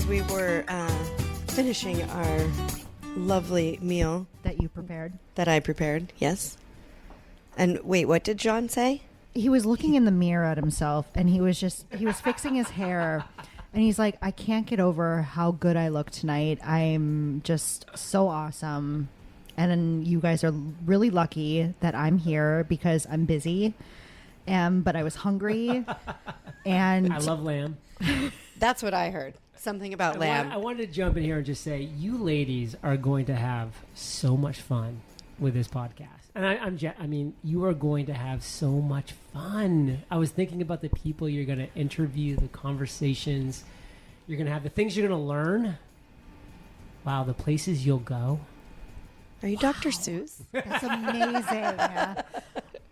as we were finishing our lovely meal that you prepared. That I prepared, yes. And wait, what did John say? He was looking in the mirror at himself, and he was fixing his hair, and he's like, I can't get over how good I look tonight. I'm just so awesome. And you guys are really lucky that I'm here because I'm busy. But I was hungry. And I love lamb. That's what I heard. Something about lamb. I wanted to jump in here and just say, you ladies are going to have so much fun with this podcast. And I mean, you are going to have so much fun. I was thinking about the people you're going to interview, the conversations you're going to have, the things you're going to learn. Wow, the places you'll go. Are you Dr. Seuss? That's amazing.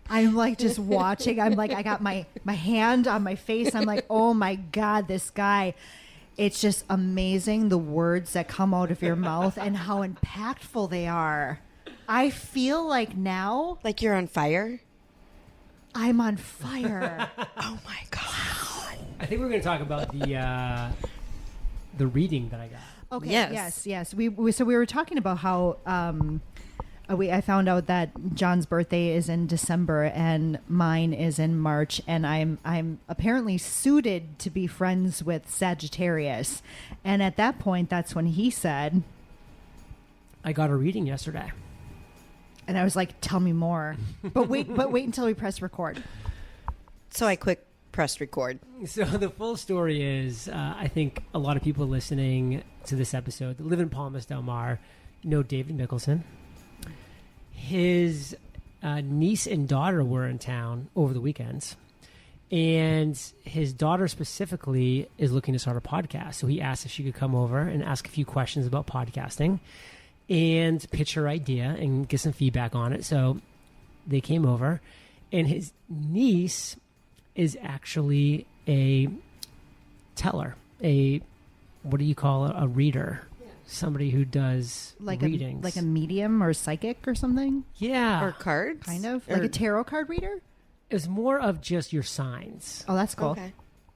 I'm like just watching. I'm like, I got my hand on my face. I'm like, oh my God, this guy. It's just amazing the words that come out of your mouth and how impactful they are. I feel like now. Like you're on fire? I'm on fire. Oh my God. I think we're going to talk about the reading that I got. Okay. Yes. Yes. We were talking about how I found out that John's birthday is in December and mine is in March, and I'm apparently suited to be friends with Sagittarius. And at that point, that's when he said, I got a reading yesterday. And I was like, tell me more. But wait until we press record. So I quick pressed record. So the full story is, I think a lot of people listening to this episode that live in Palmas Del Mar know David Mickelson. His niece and daughter were in town over the weekends. And his daughter specifically is looking to start a podcast. So he asked if she could come over and ask a few questions about podcasting and pitch her idea and get some feedback on it. So they came over. And his niece is actually a teller, what do you call it? A reader. Somebody who does like readings. Like a medium or psychic or something? Yeah. Or cards? Kind of. Like a tarot card reader? It was more of just your signs. Oh, that's cool. Okay.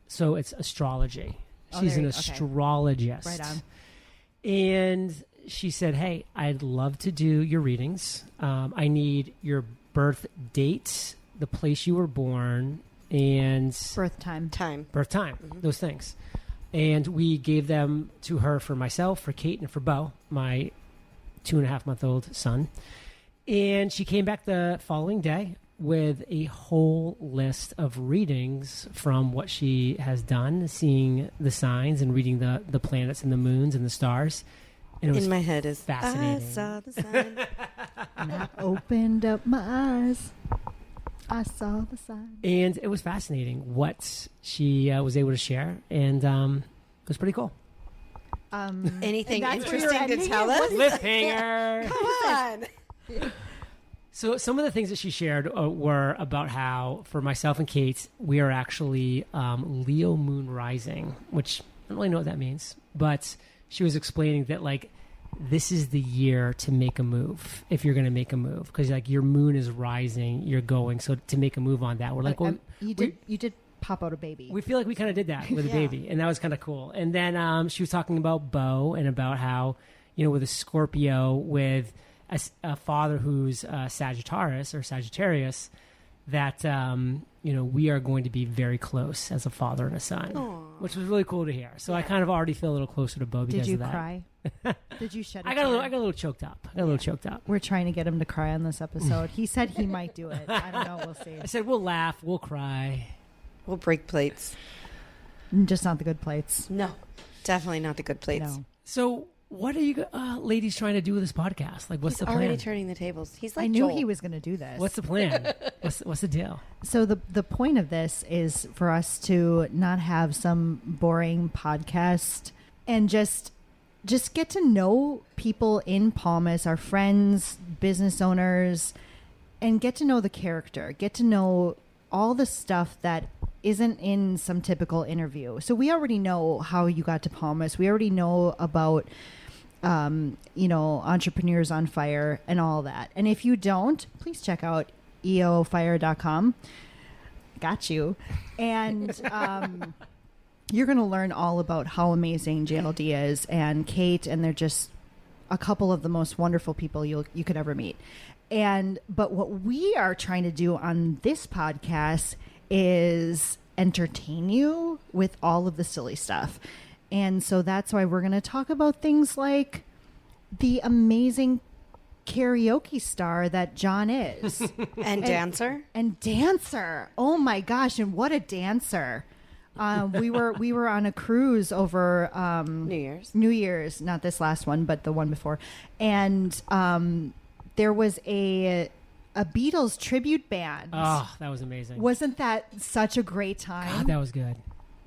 So it's astrology. Oh, She's an okay. astrologist. Right on. And she said, hey, I'd love to do your readings. I need your birth date, the place you were born, and Birth time. birth time, those things. And we gave them to her for myself, for Kate, and for Bo, my 2.5-month-old son. And she came back the following day with a whole list of readings from what she has done, seeing the signs and reading the planets and the moons and the stars. And it was in my head is fascinating. I saw the sign. And I opened up my eyes. I saw the sign. And it was fascinating what she was able to share. And it was pretty cool. Anything that's where interesting you're to ending tell it? us? Cliffhanger. Come on. So some of the things that she shared were about how, for myself and Kate, we are actually Leo moon rising, which I don't really know what that means. But she was explaining that, like, this is the year to make a move if you're going to make a move. Because, like, your moon is rising, you're going. So to make a move on that, we're like, well, you did pop out a baby. we feel like we kind of did that with a baby. And that was kind of cool. And then she was talking about Bo and about how, you know, with a Scorpio, with a father who's Sagittarius or Sagittarius, that you know, we are going to be very close as a father and a son. Aww. Which was really cool to hear. So I kind of already feel a little closer to Bo because Did you of that. cry? Did you shed a I got a tear? little choked up. I got a little choked up. We're trying to get him to cry on this episode. He said he might do it. I don't know. We'll see. I said we'll laugh, we'll cry. We'll break plates. Just not the good plates. No, definitely not the good plates. No. So what are you ladies trying to do with this podcast? Like, what's He's the plan? already turning the tables. He's like I knew Joel. he was going to do this. What's the plan? What's the deal? So the point of this is for us to not have some boring podcast and just get to know people in Palmas, our friends, business owners, and get to know the character, get to know all the stuff that isn't in some typical interview. So we already know how you got to Palmas. We already know about Entrepreneurs on Fire and all that. And if you don't, please check out eofire.com. Got you. And you're going to learn all about how amazing JLD is and Kate, and they're just a couple of the most wonderful people you could ever meet. But what we are trying to do on this podcast is entertain you with all of the silly stuff. And so that's why we're going to talk about things like the amazing karaoke star that John is. And dancer. And dancer. Oh my gosh, and what a dancer. We were on a cruise over New Year's, not this last one, but the one before. And there was a Beatles tribute band. Oh, that was amazing. Wasn't that such a great time? God, that was good.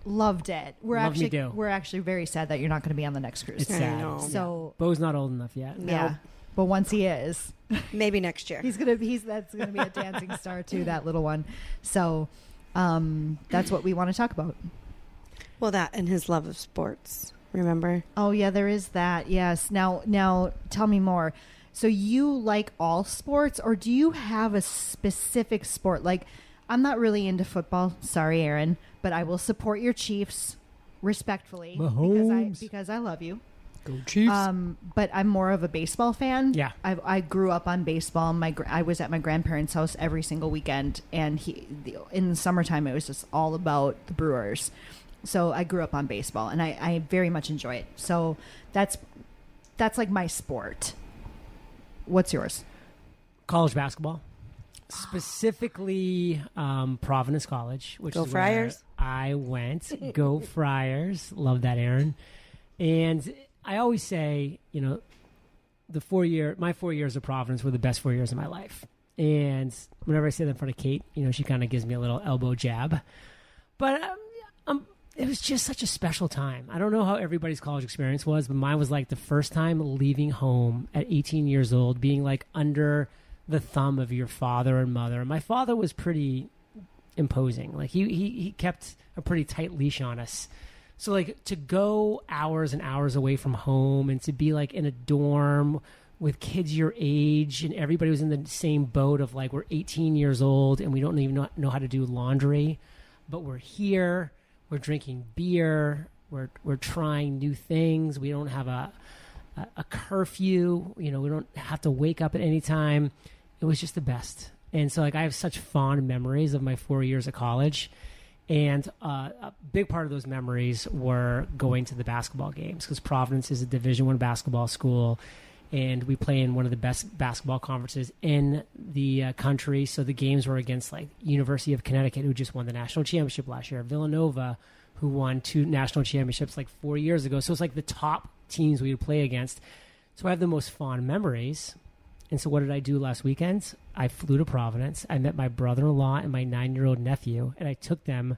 Loved it. We're Love actually very sad that you're not going to be on the next cruise. It's sad. So Bo's not old enough yet. No. yeah, but once he is, Maybe next year. that's gonna be a dancing star too. That little one. So that's what we want to talk about. Well, that and his love of sports. Remember? Oh yeah, there is that. Yes. Now tell me more. So you like all sports, or do you have a specific sport? Like, I'm not really into football. Sorry, Aaron, but I will support your Chiefs respectfully because I love you. Go Chiefs. But I'm more of a baseball fan. Yeah. I grew up on baseball. I was at my grandparents' house every single weekend, and in the summertime it was just all about the Brewers. So I grew up on baseball, and I very much enjoy it. So that's like my sport. What's yours? College basketball. Specifically, Providence College, which Go is Friars. where I went. Go Friars. Love that, Aaron. And I always say, my 4 years of Providence were the best 4 years of my life. And whenever I say that in front of Kate, she kind of gives me a little elbow jab. But it was just such a special time. I don't know how everybody's college experience was, but mine was like the first time leaving home at 18 years old, being like under the thumb of your father and mother. And my father was pretty imposing. Like he kept a pretty tight leash on us. So like to go hours and hours away from home and to be like in a dorm with kids your age and everybody was in the same boat of like, we're 18 years old and we don't even know how to do laundry, but we're here. We're drinking beer. We're trying new things. We don't have a curfew. We don't have to wake up at any time. It was just the best. And so like I have such fond memories of my 4 years of college. And a big part of those memories were going to the basketball games because Providence is a Division I basketball school. And we play in one of the best basketball conferences in the country. So the games were against like University of Connecticut, who just won the national championship last year, Villanova, who won 2 national championships like 4 years ago. So it's like the top teams we would play against. So I have the most fond memories. And so what did I do last weekend? I flew to Providence. I met my brother-in-law and my 9-year-old nephew, and I took them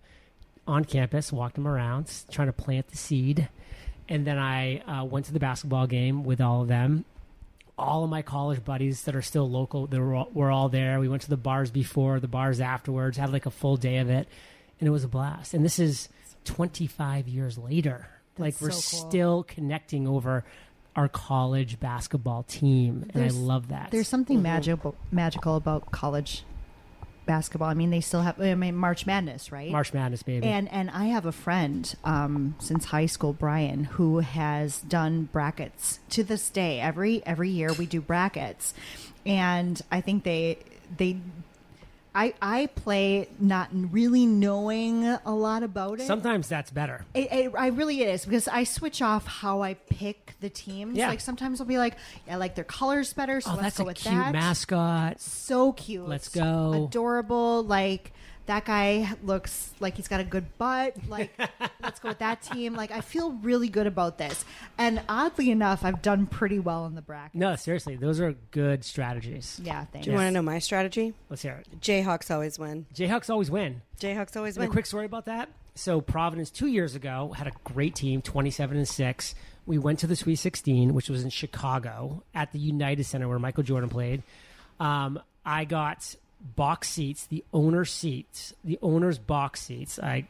on campus, walked them around, trying to plant the seed. And then I went to the basketball game with all of them. All of my college buddies that are still local, were all there. We went to the bars before, the bars afterwards, had like a full day of it, and it was a blast. And this is 25 years later. Like we're so cool. Still connecting over our college basketball team, and I love that. There's something magical about college basketball. I mean, they still have March Madness, right? March Madness, baby. And I have a friend since high school, Brian, who has done brackets to this day. Every year we do brackets, and I think I play not really knowing a lot about it. Sometimes that's better. I really is because I switch off how I pick the teams. Yeah. Like sometimes I'll be like, I like their colors better, so let's go with that. That's a cute mascot. So cute. Let's go. Adorable. Like that guy looks like he's got a good butt. Like let's go with that team. Like I feel really good about this. And oddly enough, I've done pretty well in the bracket. No, seriously, those are good strategies. Yeah, thanks. Do you want to know my strategy? Let's hear it. Jayhawks always win. Jayhawks always win. Jayhawks always And win. a quick story about that. So Providence 2 years ago had a great team, 27-6. We went to the Sweet 16, which was in Chicago at the United Center where Michael Jordan played. I got box seats, the owner's box seats. I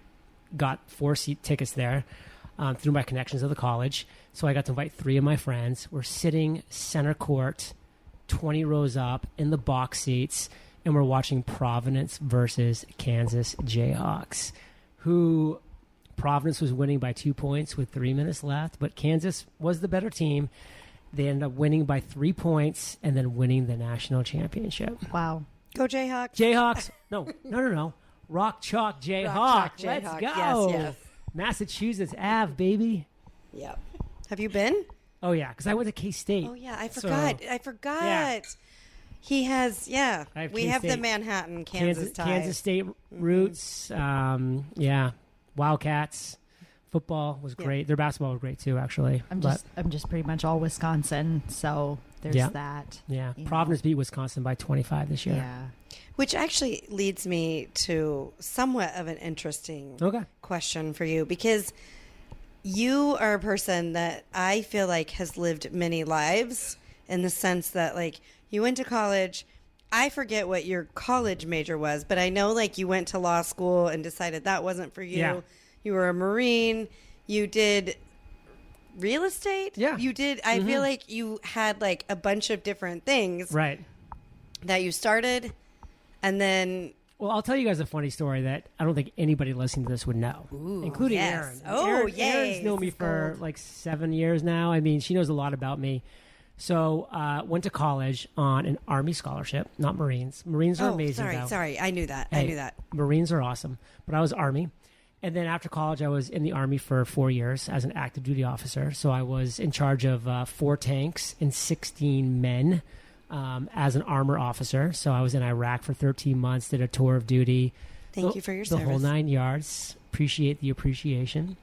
got 4 seat tickets there through my connections of the college. So I got to invite 3 of my friends. We're sitting center court, 20 rows up in the box seats, and we're watching Providence versus Kansas Jayhawks, who Providence was winning by 2 points with 3 minutes left, but Kansas was the better team. They ended up winning by 3 points and then winning the national championship. Wow. Go Jayhawks. Jayhawks. No. Rock Chalk Jayhawk. Rock Chalk Let's Jayhawk. go. Yes. Massachusetts Ave, baby. Yep. Have you been? Oh, yeah, because I went to K-State. Oh, yeah. I forgot. Yeah. He has, we have the K-State. Manhattan, Kansas ties. Kansas State roots. Wildcats. Football was great. Their basketball was great, too, actually. I'm just pretty much all Wisconsin, so there's that. Yeah. Providence beat Wisconsin by 25 this year. Yeah. Which actually leads me to somewhat of an interesting question for you, because you are a person that I feel like has lived many lives, in the sense that, like, you went to college. I forget what your college major was, but I know, like, you went to law school and decided that wasn't for you. Yeah. You were a Marine. You did real estate. Yeah. You did. I feel like you had, like, a bunch of different things Right. that you started, and then... Well, I'll tell you guys a funny story that I don't think anybody listening to this would know, including yes. Erin. Oh, Erin's known me for like 7 years now. I mean, she knows a lot about me. So went to college on an Army scholarship, not Marines. Marines are amazing, though. Sorry. I knew that. Marines are awesome. But I was Army. And then after college, I was in the Army for 4 years as an active duty officer. So I was in charge of 4 tanks and 16 men as an armor officer. So I was in Iraq for 13 months, did a tour of duty. Thank you for your the service. whole 9 yards. Appreciate the appreciation.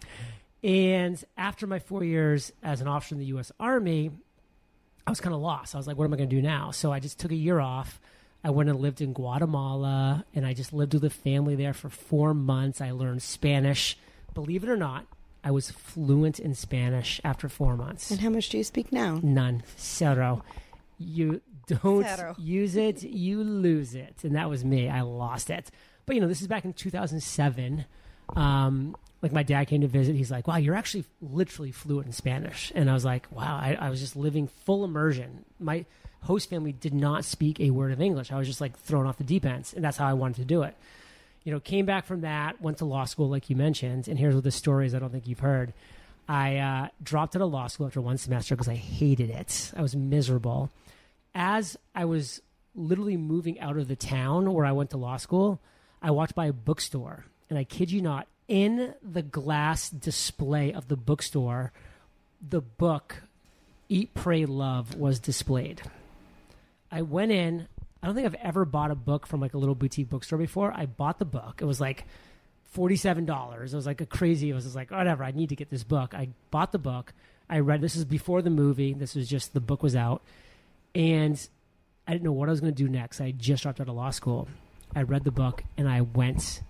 And after my 4 years as an officer in the U.S. Army, I was kind of lost. I was like, what am I going to do now? So I just took a year off. I went and lived in Guatemala, and I just lived with a family there for 4 months. I learned Spanish. Believe it or not, I was fluent in Spanish after 4 months. And how much do you speak now? None. Zero. You don't Zero. use it, you lose it. And that was me. I lost it. But, this is back in 2007. Like, my dad came to visit. He's like, wow, you're actually literally fluent in Spanish. And I was like, wow, I was just living full immersion. My host family did not speak a word of English. I was just like thrown off the deep end. And that's how I wanted to do it. Came back from that, went to law school, like you mentioned. And here's what the stories I don't think you've heard. I dropped out of law school after 1 semester because I hated it. I was miserable. As I was literally moving out of the town where I went to law school, I walked by a bookstore. And I kid you not, in the glass display of the bookstore, the book Eat, Pray, Love was displayed. I went in. I don't think I've ever bought a book from like a little boutique bookstore before. I bought the book. It was like $47. It was like I was just like, whatever, I need to get this book. I bought the book. I read, this is before the movie. This was just, the book was out. And I didn't know what I was going to do next. I just dropped out of law school. I read the book and I went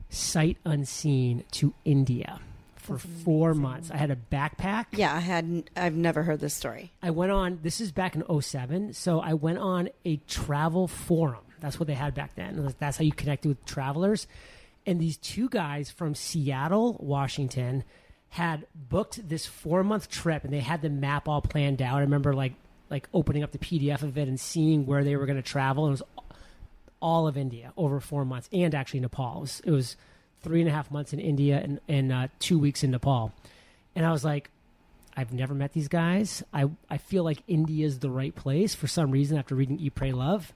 sight unseen to India for 4 months. I had a backpack. Yeah, I've never heard this story. I went on, this is back in 2007, so I went on a travel forum. That's what they had back then. That's how you connected with travelers. And these 2 guys from Seattle, Washington, had booked this 4-month trip, and they had the map all planned out. I remember like opening up the PDF of it and seeing where they were going to travel. It was all of India over 4 months, and actually Nepal. It was 3.5 months in India and 2 weeks in Nepal. And I was like, I've never met these guys. I feel like India is the right place for some reason after reading Eat, Pray, Love.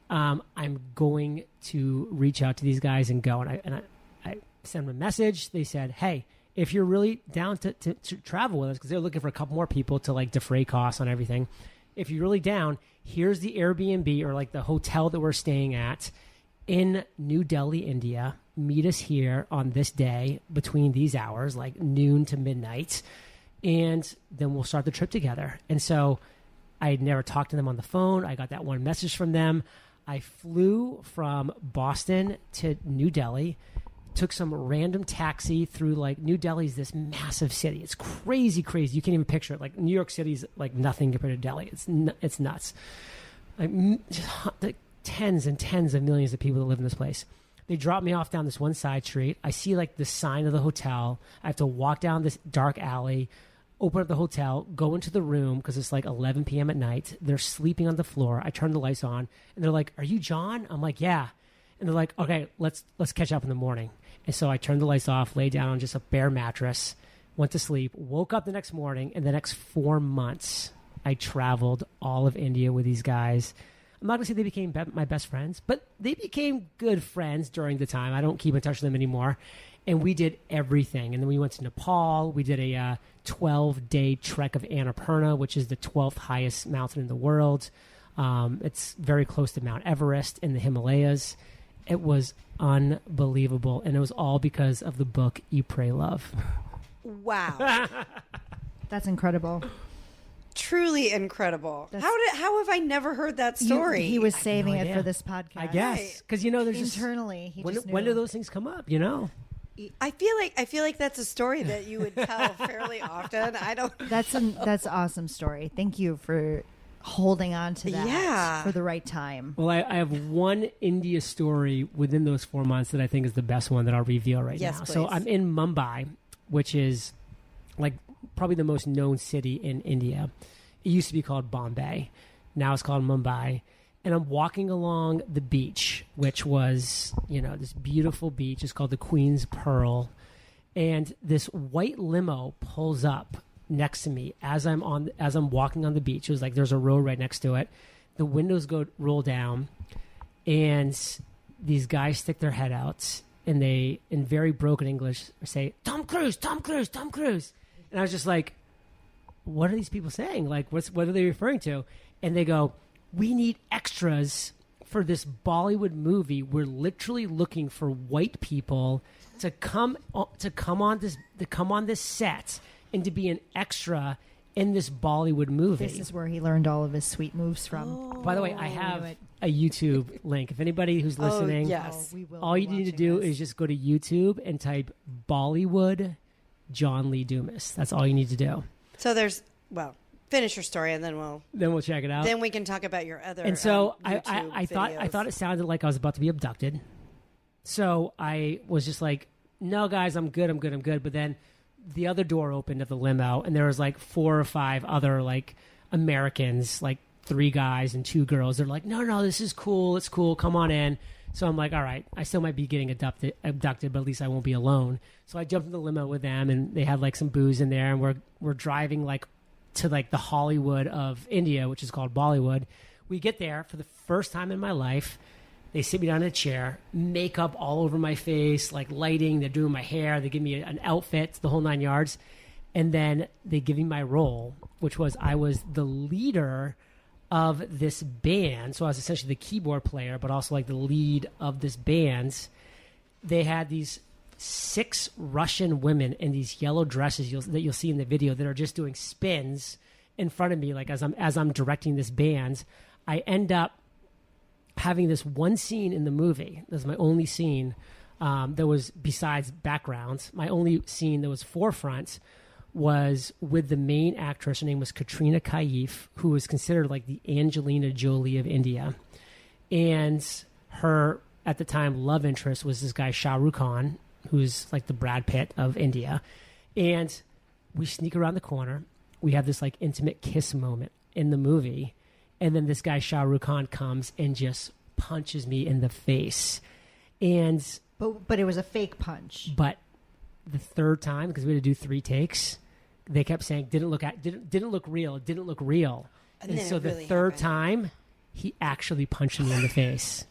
I'm going to reach out to these guys and go. And I sent them a message. They said, hey, if you're really down to travel with us, because they're looking for a couple more people to like defray costs on everything. If you're really down, here's the Airbnb or like the hotel that we're staying at in New Delhi, India. Meet us here on this day between these hours, like noon to midnight, and then we'll start the trip together. And so I had never talked to them on the phone. I got that one message from them. I flew from Boston to New Delhi, took some random taxi through like New Delhi's this massive city. It's crazy. You can't even picture it. Like New York City's like nothing compared to Delhi. It's nuts. Like tens and tens of millions of people that live in this place. They drop me off down this one side street. I see like the sign of the hotel. I have to walk down this dark alley, open up the hotel, go into the room because it's like 11 p.m. at night. They're sleeping on the floor. I turn the lights on and they're like, are you John? I'm like, yeah. And they're like, okay, let's catch up in the morning. And so I turned the lights off, lay down on just a bare mattress, went to sleep, woke up the next morning, and the next 4 months, I traveled all of India with these guys. I'm not going to say they became my best friends, but they became good friends during the time. I don't keep in touch with them anymore. And we did everything. And then we went to Nepal. We did a 12-day trek of Annapurna, which is the 12th highest mountain in the world. It's very close to Mount Everest in the Himalayas. It was unbelievable. And it was all because of the book Eat, Pray, Love. Wow. That's incredible. Truly incredible. How have I never heard that story? He was saving it for this podcast. I guess. Because, you know, there's internally, when do those things come up, you know? I feel like that's a story that you would tell fairly often. I don't. That's an awesome story. Thank you for holding on to that for the right time. Well, I have one India story within those 4 months that I think is the best one that I'll reveal right now. Please. So I'm in Mumbai, which is like probably the most known city in India. It used to be called Bombay. Now it's called Mumbai. And I'm walking along the beach, which was, you know, this beautiful beach. It's called the Queen's Pearl. And this white limo pulls up next to me as I'm walking on the beach. It was like there's a road right next to it. The windows roll down, and these guys stick their head out, and they, in very broken English, say, "Tom Cruise, Tom Cruise, Tom Cruise." And I was just like, what are these people saying? Like, what are they referring to? And they go, "We need extras for this Bollywood movie. We're literally looking for white people to come on this set and to be an extra in this Bollywood movie." This is where he learned all of his sweet moves from. Oh, by the way, I have a YouTube link. If anybody who's listening, yes. all you need to do is just go to YouTube and type Bollywood John Lee Dumas. That's all you need to do. So finish your story and then we'll check it out. Then we can talk about your other. And so I thought it sounded like I was about to be abducted. So I was just like, "No, guys, I'm good. But then the other door opened of the limo, and there was like 4 or 5 other like Americans, like 3 guys and 2 girls. They're like, no, this is cool. It's cool. Come on in." So I'm like, all right, I still might be getting abducted, but at least I won't be alone. So I jumped in the limo with them, and they had like some booze in there, and we're driving like to like the Hollywood of India, which is called Bollywood. We get there for the first time in my life. They sit me down in a chair, makeup all over my face, like lighting. They're doing my hair. They give me an outfit, the whole 9 yards. And then they give me my role, which was I was the leader of this band. So I was essentially the keyboard player, but also like the lead of this band. They had these 6 Russian women in these yellow dresses that you'll see in the video that are just doing spins in front of me, like as I'm directing this band. I end up having this one scene in the movie. This is my only scene that was, besides backgrounds, my only scene that was forefront was with the main actress. Her name was Katrina Kaif, who was considered like the Angelina Jolie of India. And her, at the time, love interest was this guy Shah Rukh Khan, who's like the Brad Pitt of India. And we sneak around the corner. We have this like intimate kiss moment in the movie. And then this guy Shah Rukh Khan comes and just punches me in the face. And but it was a fake punch. But the third time, because we had to do 3 takes, they kept saying didn't look real. It didn't look real. And so the third time, he actually punched me in the face.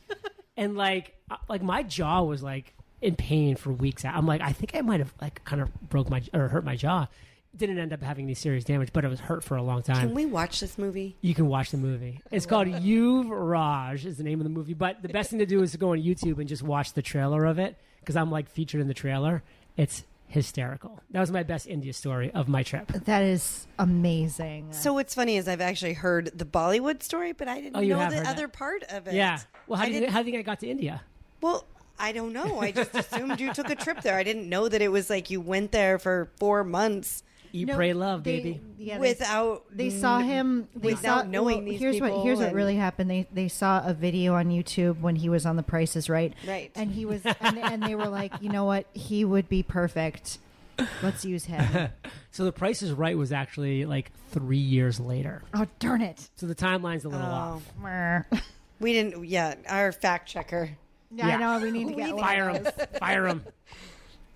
And like my jaw was like in pain for weeks. I'm like, I think I might have like kind of hurt my jaw. Didn't end up having any serious damage, but it was hurt for a long time. Can we watch this movie? You can watch the movie. It's called Yuvraj is the name of the movie. But the best thing to do is to go on YouTube and just watch the trailer of it, because I'm like featured in the trailer. It's hysterical. That was my best India story of my trip. That is amazing. So what's funny is I've actually heard the Bollywood story, but I didn't know the other part of it. Yeah. Well, how do you think I got to India? Well, I don't know. I just assumed you took a trip there. I didn't know that it was like you went there for 4 months. Eat, pray, love, baby. Yeah, they saw him without knowing these people. Here's what really happened. They saw a video on YouTube when he was on The Price is Right. Right. And he was and they were like, you know what? He would be perfect. Let's use him. So The Price is Right was actually like 3 years later. Oh, darn it. So the timeline's a little off. We didn't. Yeah, our fact checker Yeah, I know. We need to get Fire him. Fire him.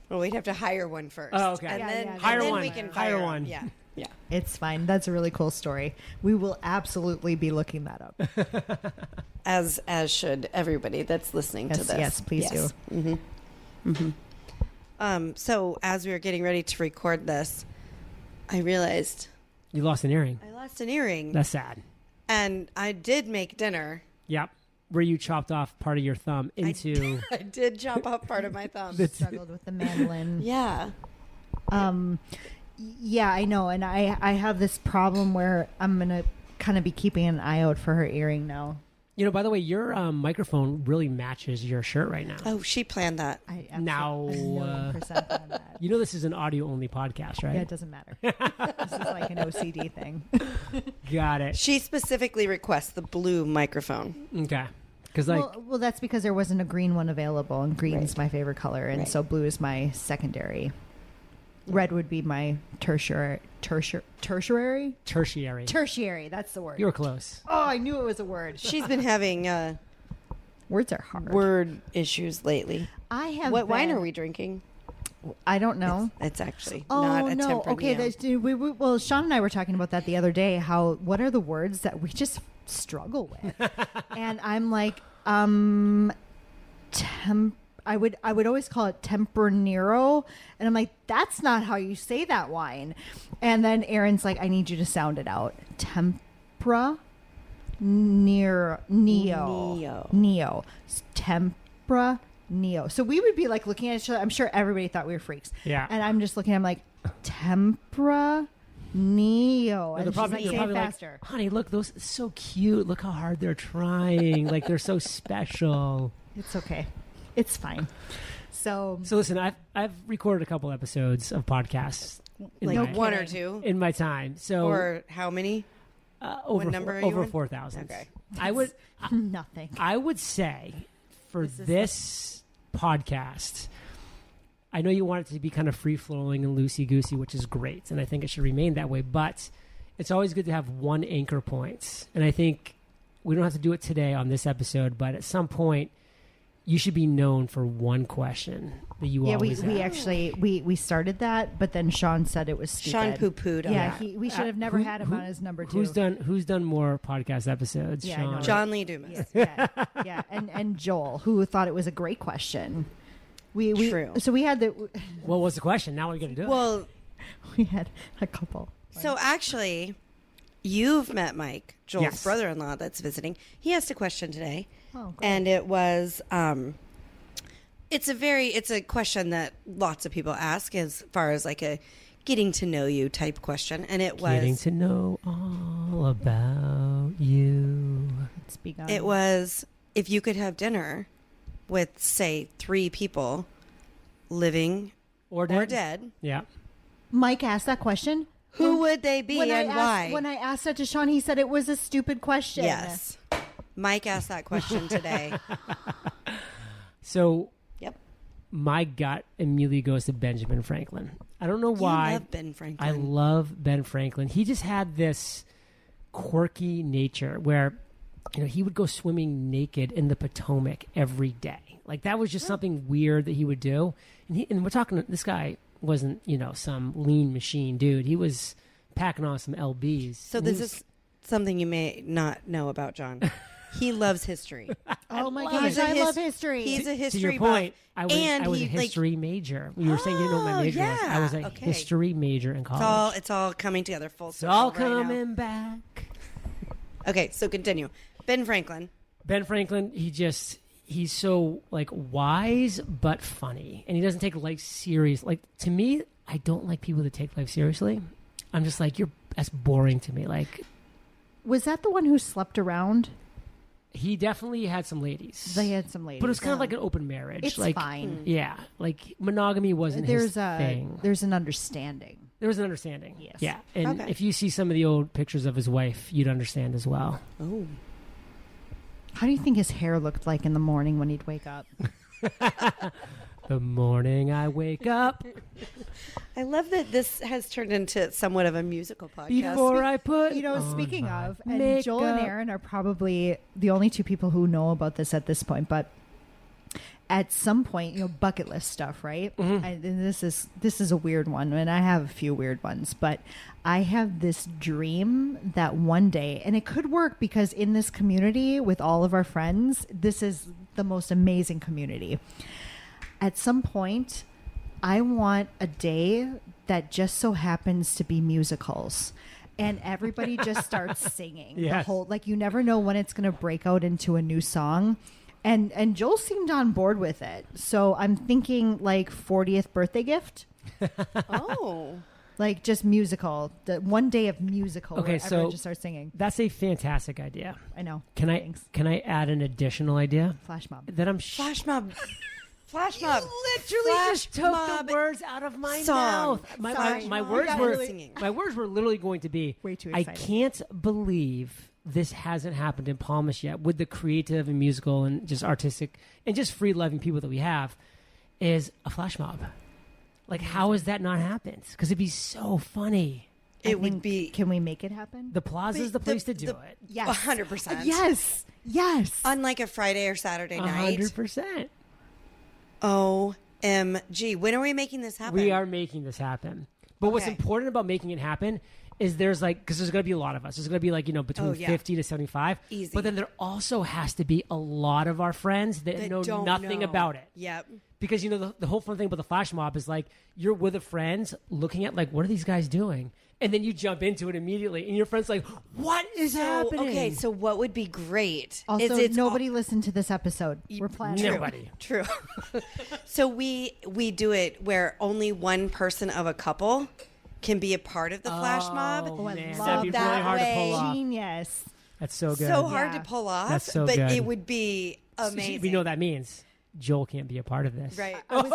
Well, we'd have to hire one first. Oh, okay. And then, hire and then one. we can Hire fire one. Yeah. Yeah. It's fine. That's a really cool story. We will absolutely be looking that up. As should everybody that's listening to this. Yes, please do. Mm-hmm. Mm-hmm. So as we were getting ready to record this, I realized You lost an earring. I lost an earring. That's sad. And I did make dinner. Yep. Where you chopped off part of your thumb into... I did chop off part of my thumb. Struggled with the mandolin. Yeah. Yeah, I know. And I have this problem where I'm going to kind of be keeping an eye out for her earring now. You know, by the way, your microphone really matches your shirt right now. Oh, she planned that. I Now, 1,000,000% on that. You know this is an audio-only podcast, right? Yeah, it doesn't matter. This is like an OCD thing. Got it. She specifically requests the blue microphone. Okay. Because Well, that's because there wasn't a green one available, and green's Right. my favorite color, and Right. so blue is my secondary. Red would be my tertiary. tertiary. Tertiary. That's the word. You were close. Oh, I knew it was a word. She's been having Words are hard. word issues lately. I have. What wine been- are we drinking? I don't know. It's actually Oh not a no! Okay, Tempranillo. well, Sean and I were talking about that the other day. What are the words that we just struggle with? And I'm like, I would always call it Tempranillo, and I'm like, that's not how you say that wine. And then Aaron's like, I need you to sound it out. Tempra, Neo. Tempra. Neo. So we would be like looking at each other. I'm sure everybody thought we were freaks. Yeah. And I'm just looking. I'm like, Tempra Neo. And They're she's probably, like, you're say it probably like, faster. honey, look, those are so cute. Look how hard they're trying. Like they're so special. It's okay. It's fine. So listen, I've recorded a couple episodes of podcasts in Like my, one or two? in my time. So Or how many? over number are you over on? 4,000. Okay. nothing. I would say for This is this podcast, I know you want it to be kind of free flowing and loosey goosey, which is great, and I think it should remain that way. But it's always good to have one anchor point, and I think we don't have to do it today on this episode, but at some point, you should be known for one question that you always we have. actually we started that, but then Sean said it was stupid. Sean poo-pooed on Yeah, that. we should have never had him on as number 2. Who's done more podcast episodes? Yeah, I know. Sean? John Lee Dumas. yeah, and Joel, who thought it was a great question. We True. So we had What was the question? Now we're going to do it. Well, we had a couple. so actually, you've met Mike, Joel's Yes. brother-in-law that's visiting. He asked a question today. Oh, great. And it was it's a question that lots of people ask as far as like a getting to know you type question, and it Getting was to know all about you. It's begun. it was if you could have dinner with say 3 people living Or dead. or dead, Yeah. Mike asked that question. who would they be When and why? When I asked that to Sean, he said it was a stupid question. Yes. Mike asked that question today. So Yep. my gut immediately goes to Benjamin Franklin. I don't know why. You love Ben Franklin. I love Ben Franklin. He just had this quirky nature where, he would go swimming naked in the Potomac every day. Like that was just something weird that he would do. And we're talking, this guy wasn't, some lean machine dude. He was packing on some LBs. So And this he was- is something you may not know about John. He loves history. Oh my love gosh, it. I love history. He's a to history your point, buff. I was he, a history major. You were saying you didn't know what my Oh, major was. I was a yeah. Okay. history major in college. It's all coming together full It's circle all right now. coming back. Okay, so continue. Ben Franklin. Ben Franklin, he's so like wise but funny, and he doesn't take life serious. Like to me, I don't like people that take life seriously. I'm just like that's boring to me. Like Was that the one who slept around? he definitely had some ladies. They had some ladies. but it was kind of like an open marriage. It's like, fine. Yeah, like monogamy wasn't his thing. There's an understanding. There was an understanding. Yes. Yeah, and Okay. if you see some of the old pictures of his wife, you'd understand as well. Oh. How do you think his hair looked like in the morning when he'd wake up? The morning I wake up, I love that this has turned into somewhat of a musical podcast. before I put Speaking on of, my and Joel and makeup. Aaron are probably the only 2 people who know about this at this point, but at some point, bucket list stuff, right? And this is a weird one, and I have a few weird ones, but I have this dream that one day, and it could work because in this community with all of our friends, this is the most amazing community. At some point, I want a day that just so happens to be musicals. And everybody just starts singing. Yes. The whole, you never know when it's going to break out into a new song. And Joel seemed on board with it. So I'm thinking 40th birthday gift. Oh. Just musical. The one day of musical. Okay, where so everyone just starts singing. That's a fantastic idea. I know. Can Thanks. I add an additional idea? Flash mob. That I'm Flash mob. Flash mob. You literally just took the words out of my mouth. My words were literally going to be, way too I excited. can't believe this hasn't happened in Palmas yet with the creative and musical and just artistic and just free-loving people that we have is a flash mob. How has that not happened? Because it'd be so funny. It would be. Can we make it happen? The plaza is the place to do it. Yes. 100%. Yes. Unlike a Friday or Saturday night. 100%. OMG. When are we making this happen? We are making this happen. But what's important about making it happen is there's because there's going to be a lot of us. There's going to be between 50 to 75. Easy. But then there also has to be a lot of our friends that know nothing about it. Yep. Because, the whole fun thing about the flash mob is you're with a friend looking at what are these guys doing? And then you jump into it immediately. And your friend's like, what is happening? Okay, so what would be great Also, is nobody listened to this episode. We're planning. Nobody. True. So we do it where only one person of a couple can be a part of the flash mob. Oh, I man. love That'd be that really hard to pull way. off. Genius. That's so good. So hard Yeah. to pull off, That's so but good. it would be amazing. We know what that means. Joel can't be a part of this. Right. I was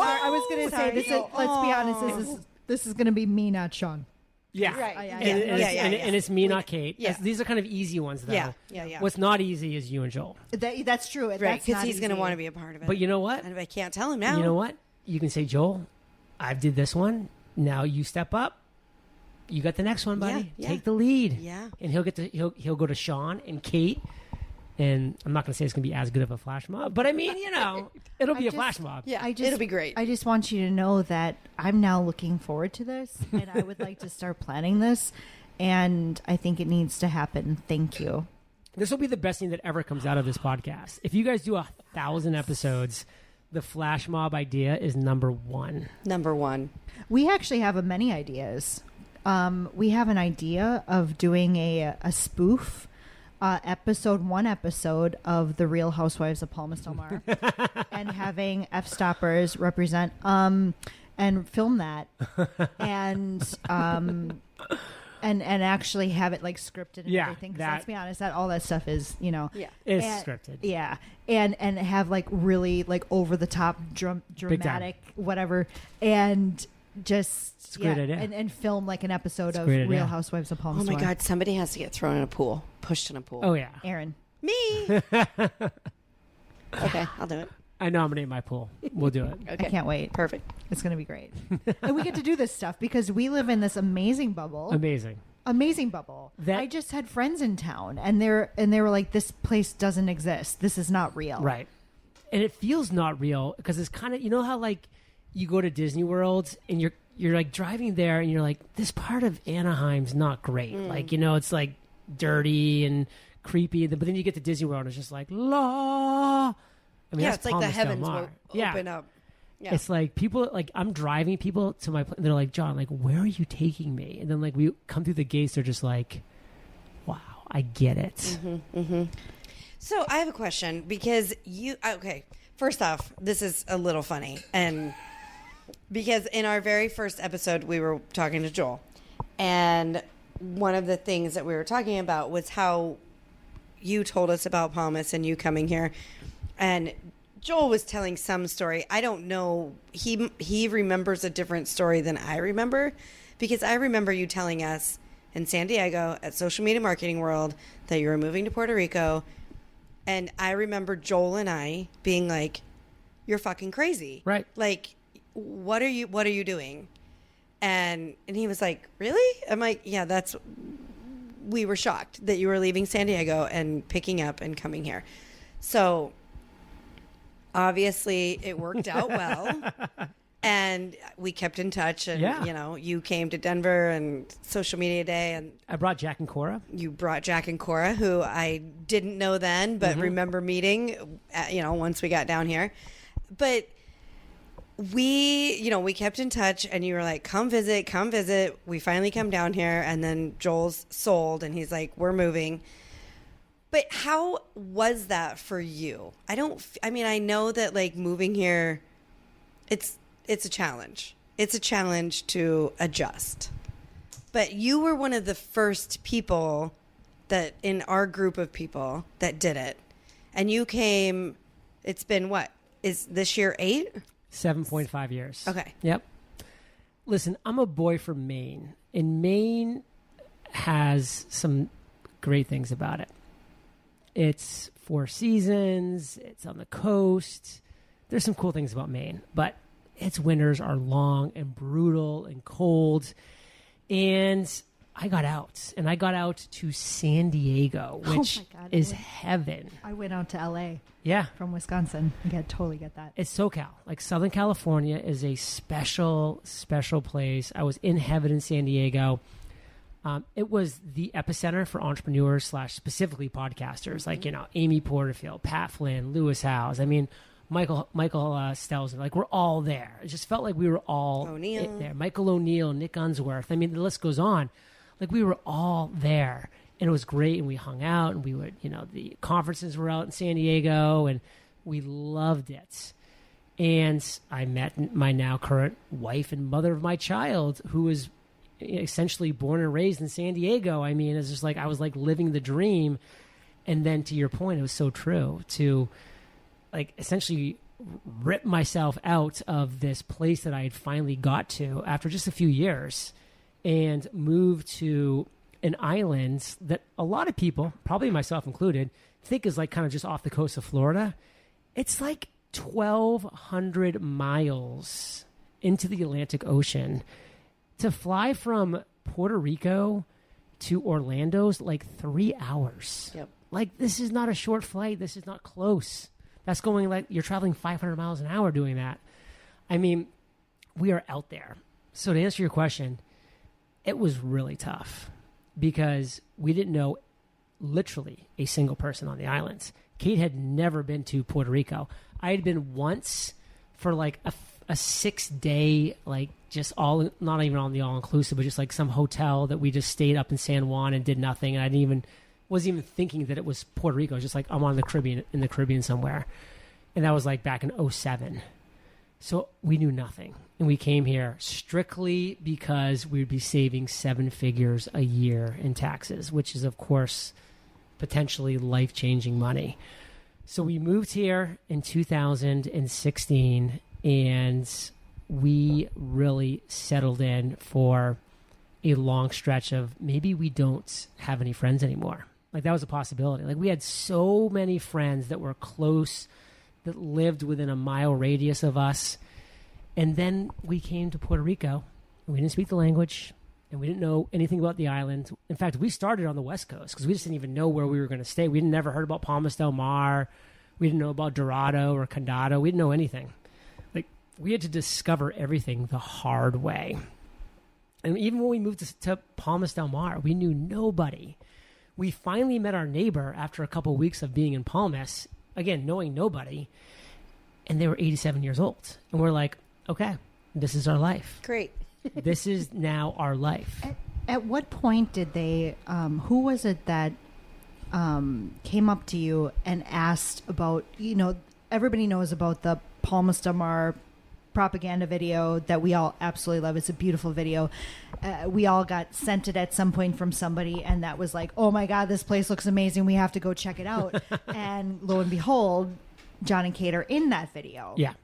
going to say sorry. this. Let's be honest. This is going to be me, not Sean. Yeah. Right. And it's me, not Kate. Yeah. These are kind of easy ones, though. Yeah. What's not easy is you and Joel. That's true. Right, because he's going to want to be a part of it. But you know what? And if I can't tell him now. You know what? You can say, Joel, I did this one. Now you step up. You got the next one, buddy. Yeah. Take the lead. Yeah. And he'll go to Sean and Kate. And I'm not going to say it's going to be as good of a flash mob, but I mean, it'll be a flash mob. Yeah, it'll be great. I just want you to know that I'm now looking forward to this, and I would like to start planning this, and I think it needs to happen. Thank you. This will be the best thing that ever comes out of this podcast. If you guys do 1,000 episodes, the flash mob idea is number one. Number one. We actually have many ideas. We have an idea of doing a spoof one episode of The Real Housewives of Palmas Del Mar and having F-stoppers represent and film that and actually have it scripted and everything. 'Cause let's be honest, that all that stuff is It's scripted. Yeah, and have really over the top dramatic whatever, and just it's a great idea. and film an episode of great idea. Real Housewives of Palmas. Oh my God, somebody has to get thrown in a pool, pushed in a pool. Oh, yeah. Aaron. Me. Okay, I'll do it. I nominate my pool. We'll do it. Okay. I can't wait. Perfect. It's going to be great. And we get to do this stuff because we live in this amazing bubble. Amazing bubble. I just had friends in town and they were like, this place doesn't exist. This is not real. Right. And it feels not real because it's kind of, how you go to Disney World and you're driving there and you're like, this part of Anaheim's not great. It's dirty and creepy. But then you get to Disney World and it's just la. I mean, it's like the heavens will open up. Yeah. It's people, I'm driving people to my place. They're like, John, where are you taking me? And then we come through the gates. They're just like, wow, I get it. Mm-hmm, mm-hmm. So I have a question because first off, this is a little funny. And because in our very first episode, we were talking to Joel. And one of the things that we were talking about was how you told us about Palmas and you coming here. And Joel was telling some story. I don't know. He remembers a different story than I remember, because I remember you telling us in San Diego at Social Media Marketing World that you were moving to Puerto Rico. And I remember Joel and I being like, you're fucking crazy. Right. What are you doing? And he was like, really? I'm like, yeah, we were shocked that you were leaving San Diego and picking up and coming here. So obviously it worked out well. And we kept in touch, and you came to Denver and social media day, and I brought Jack and Cora. You brought Jack and Cora, who I didn't know then, but remember meeting, once we got down here. But we kept in touch, and you were like, come visit. We finally come down here, and then Joel's sold, and he's like, we're moving. But how was that for you? I know that like moving here, it's a challenge. It's a challenge to adjust. But you were one of the first people that in our group of people that did it. And you came, it's been what? Is this year 8? 7.5 years. Okay. Yep. Listen, I'm a boy from Maine, and Maine has some great things about it. It's 4 seasons. It's on the coast. There's some cool things about Maine, but its winters are long and brutal and cold. And I got out to San Diego, which is heaven. I went out to LA. Yeah. From Wisconsin. I totally get that. It's SoCal. Like Southern California is a special, special place. I was in heaven in San Diego. It was the epicenter for entrepreneurs / specifically podcasters, like, Amy Porterfield, Pat Flynn, Lewis Howes. I mean, Michael Stelzner, like we're all there. It just felt like we were all there. Michael O'Neill, Nick Unsworth. I mean, the list goes on. Like we were all there, and it was great. And we hung out, and we would, the conferences were out in San Diego, and we loved it. And I met my now current wife and mother of my child, who was essentially born and raised in San Diego. I mean, it's just like I was like living the dream. And then to your point, it was so true to like essentially rip myself out of this place that I had finally got to after just a few years and move to an island that a lot of people, probably myself included, think is like kind of just off the coast of Florida. It's like 1,200 miles into the Atlantic Ocean. To fly from Puerto Rico to Orlando's like 3 hours. Yep. Like this is not a short flight. This is not close. That's going like you're traveling 500 miles an hour doing that. I mean, we are out there. So to answer your question, it was really tough because we didn't know literally a single person on the islands. Kate had never been to Puerto Rico. I had been once for like a 6-day, like just all, not even on the all-inclusive, but just like some hotel that we just stayed up in San Juan and did nothing. And I wasn't even thinking that it was Puerto Rico. It was just like I'm in the Caribbean somewhere. And that was like back in 2007. So we knew nothing. And we came here strictly because we would be saving 7 figures a year in taxes, which is, of course, potentially life-changing money. So we moved here in 2016, and we really settled in for a long stretch of maybe we don't have any friends anymore. Like that was a possibility. Like we had so many friends that were close, that lived within a mile radius of us. And then we came to Puerto Rico, and we didn't speak the language, and we didn't know anything about the island. In fact, we started on the West Coast because we just didn't even know where we were going to stay. We never heard about Palmas del Mar. We didn't know about Dorado or Condado. We didn't know anything. Like we had to discover everything the hard way. And even when we moved to Palmas del Mar, we knew nobody. We finally met our neighbor after a couple of weeks of being in Palmas, again, knowing nobody, and they were 87 years old. And we're like, okay, this is our life. Great. This is now our life. At what point did they, who was it that came up to you and asked about, everybody knows about the Palmas del Mar propaganda video that we all absolutely love. It's a beautiful video. We all got sent it at some point from somebody, and that was like, oh my God, this place looks amazing. We have to go check it out. And lo and behold, John and Kate are in that video. Yeah.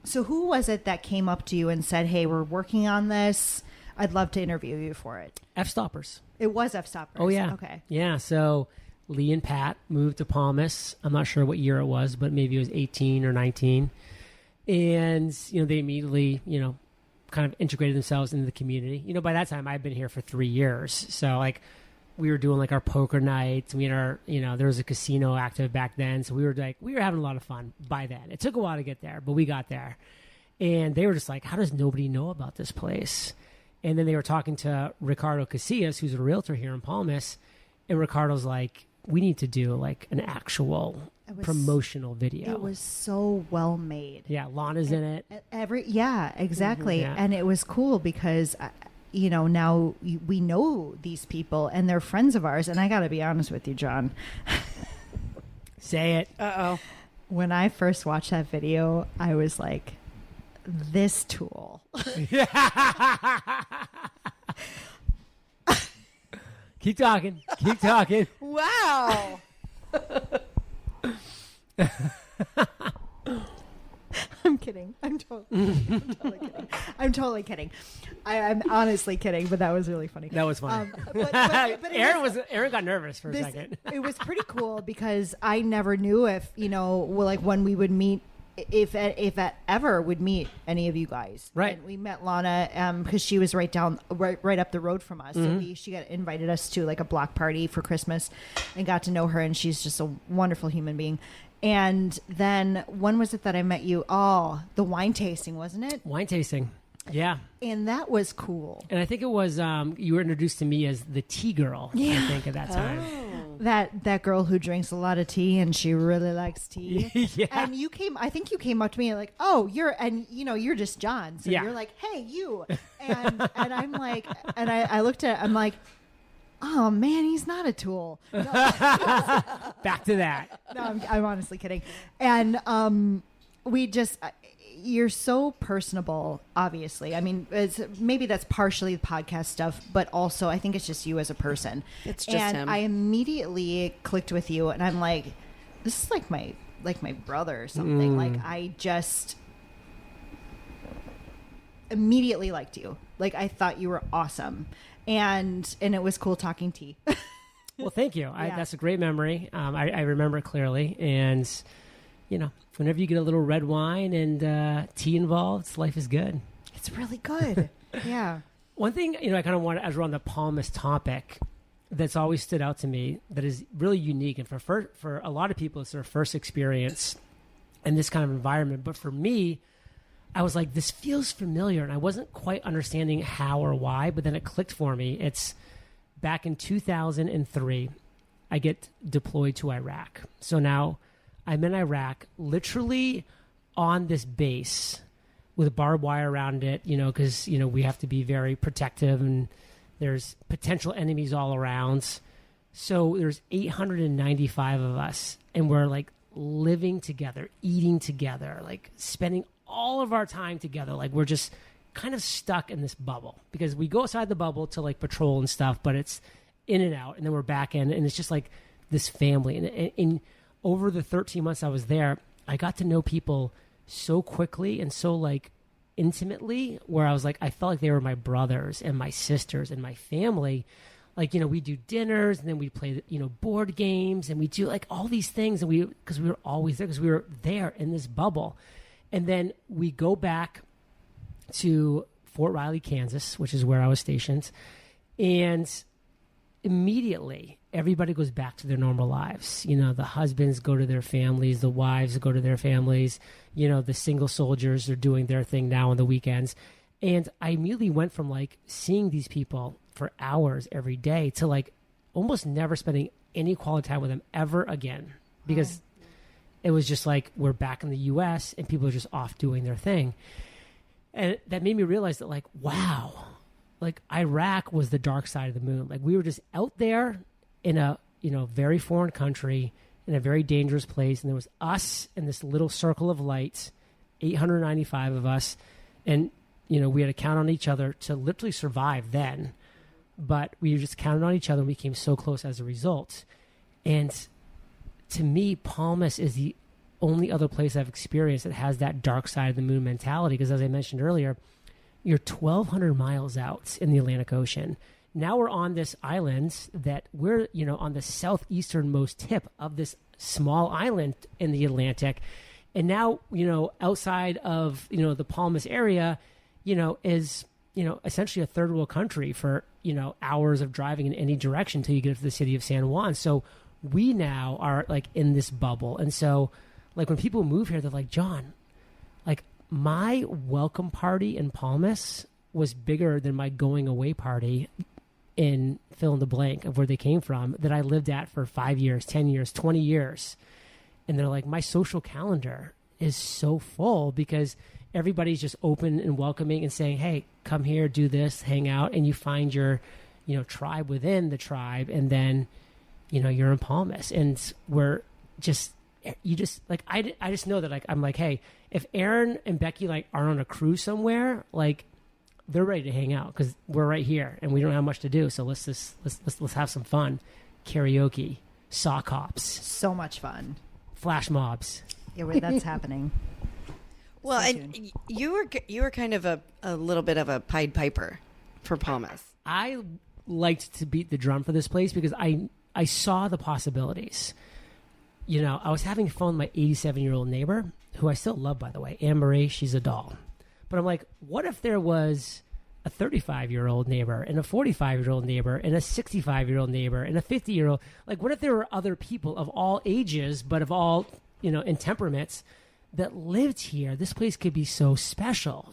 So who was it that came up to you and said, hey, we're working on this. I'd love to interview you for it. F-Stoppers. It was F-Stoppers. Oh, yeah. Okay. Yeah, so Lee and Pat moved to Palmas. I'm not sure what year it was, but maybe it was 18 or 19. And, they immediately, kind of integrated themselves into the community. By that time, I'd been here for 3 years. So, like, we were doing like our poker nights. We had our, there was a casino active back then. So we were having a lot of fun by then. It took a while to get there, but we got there. And they were just like, how does nobody know about this place? And then they were talking to Ricardo Casillas, who's a realtor here in Palmas. And Ricardo's like, we need to do like an actual promotional video. It was so well made. Yeah, Lana's in it. Exactly. Mm-hmm, yeah. And it was cool because, now we know these people and they're friends of ours. And I got to be honest with you, John. Say it. Uh-oh. When I first watched that video, I was like, this tool. Keep talking. Wow. I'm kidding. I'm totally kidding. I'm totally kidding. I'm honestly kidding, but that was really funny. That was funny. But Aaron got nervous for a second. It was pretty cool because I never knew if, when we would meet, if that ever would meet any of you guys. Right. And we met Lana because she was right up the road from us. Mm-hmm. So she got invited us to like a block party for Christmas and got to know her. And she's just a wonderful human being. And then when was it that I met you? Oh, the wine tasting, wasn't it? Wine tasting. Yeah. And that was cool. And I think it was, you were introduced to me as the tea girl, I think, at that time. That girl who drinks a lot of tea and she really likes tea. Yeah. And I think you came up to me like, oh, you're just John. So yeah. You're like, hey, you. And I'm like, and I looked at it, I'm like, oh man, he's not a tool. No. Back to that. No, I'm honestly kidding. And you're so personable, obviously. I mean, maybe that's partially the podcast stuff, but also I think it's just you as a person. It's just him. I immediately clicked with you, and I'm like, this is like my brother or something. Like, I just immediately liked you. Like, I thought you were awesome, and it was cool talking tea. Well, thank you. Yeah. That's a great memory. I remember it clearly, and whenever you get a little red wine and tea involved, life is good. It's really good. Yeah. One thing, I kind of want, as we're on the Palmas topic, that's always stood out to me that is really unique. And for a lot of people, it's their first experience in this kind of environment. But for me, I was like, this feels familiar. And I wasn't quite understanding how or why, but then it clicked for me. It's back in 2003, I get deployed to Iraq. So now I'm in Iraq, literally on this base with barbed wire around it, because, we have to be very protective and there's potential enemies all around. So there's 895 of us and we're like living together, eating together, like spending all of our time together. Like we're just kind of stuck in this bubble because we go outside the bubble to like patrol and stuff, but it's in and out and then we're back in and it's just like this family. And over the 13 months I was there, I got to know people so quickly and so like intimately where I was like, I felt like they were my brothers and my sisters and my family. Like, we do dinners and then we play, board games and we do like all these things. And because we were always there, because we were there in this bubble. And then we go back to Fort Riley, Kansas, which is where I was stationed. And immediately everybody goes back to their normal lives. The husbands go to their families, the wives go to their families, the single soldiers are doing their thing now on the weekends. And I immediately went from like seeing these people for hours every day to like almost never spending any quality time with them ever again, because it was just like, we're back in the US and people are just off doing their thing. And that made me realize that like, wow, like Iraq was the dark side of the moon. Like we were just out there in a, very foreign country in a very dangerous place. And there was us in this little circle of light, 895 of us. And, we had to count on each other to literally survive then. But we just counted on each other and we came so close as a result. And to me, Palmas is the only other place I've experienced that has that dark side of the moon mentality. Because as I mentioned earlier, you're 1,200 miles out in the Atlantic Ocean. Now we're on this island that we're, on the southeasternmost tip of this small island in the Atlantic. And now, outside of, the Palmas area, is, essentially a third world country for hours of driving in any direction until you get to the city of San Juan. So we now are like in this bubble. And so like when people move here, they're like, John, like my welcome party in Palmas was bigger than my going away party in fill in the blank of where they came from that I lived at for 5 years, 10 years, 20 years. And they're like, my social calendar is so full because everybody's just open and welcoming and saying, hey, come here, do this, hang out. And you find your, tribe within the tribe. And then, you're in Palmas, and we're just, I just know that like, I'm like, hey, if Aaron and Becky like are on a cruise somewhere, like they're ready to hang out because we're right here and we don't have much to do. So let's have some fun. Karaoke, sock hops. So much fun. Flash mobs. Yeah, that's happening. Well, and you were kind of a little bit of a Pied Piper for Palmas. I liked to beat the drum for this place because I saw the possibilities. I was having fun with my 87-year-old neighbor, who I still love, by the way, Anne Marie. She's a doll. But I'm like, what if there was a 35-year-old neighbor and a 45-year-old neighbor and a 65-year-old neighbor and a 50-year-old? Like, what if there were other people of all ages, but of all, in temperaments that lived here? This place could be so special.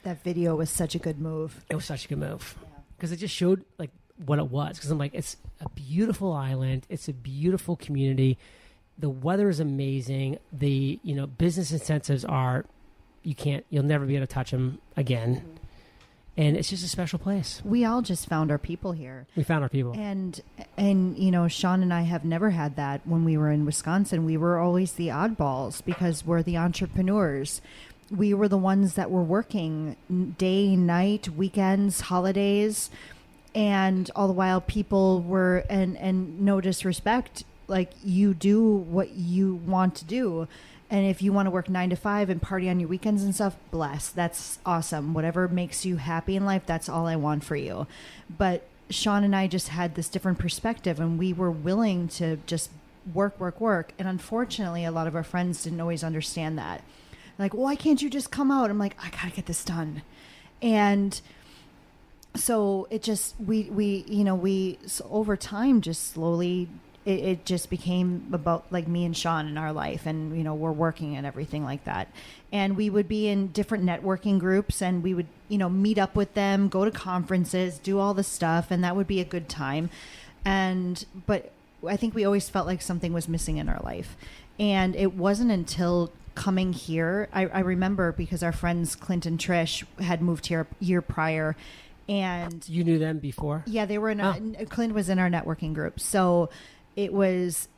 That video was such a good move. It was such a good move because it just showed like what it was. Because I'm like, it's a beautiful island. It's a beautiful community. The weather is amazing. The, business incentives are, you'll never be able to touch them again. Mm-hmm. And it's just a special place. We all just found our people here. We found our people. And Sean and I have never had that when we were in Wisconsin. We were always the oddballs because we're the entrepreneurs. We were the ones that were working day, night, weekends, holidays. And all the while people were, and no disrespect, like you do what you want to do. And if you want to work 9 to 5 and party on your weekends and stuff, bless. That's awesome. Whatever makes you happy in life, that's all I want for you. But Sean and I just had this different perspective, and we were willing to just work. And unfortunately, a lot of our friends didn't always understand that. Like, why can't you just come out? I'm like, I gotta get this done. And so it just, so over time, just slowly, it just became about like me and Sean in our life, and we're working and everything like that. And we would be in different networking groups, and we would meet up with them, go to conferences, do all the stuff, and that would be a good time. But I think we always felt like something was missing in our life. And it wasn't until coming here, I remember, because our friends Clint and Trish had moved here a year prior. And you knew them before? Yeah, they were Clint was in our networking group. So it was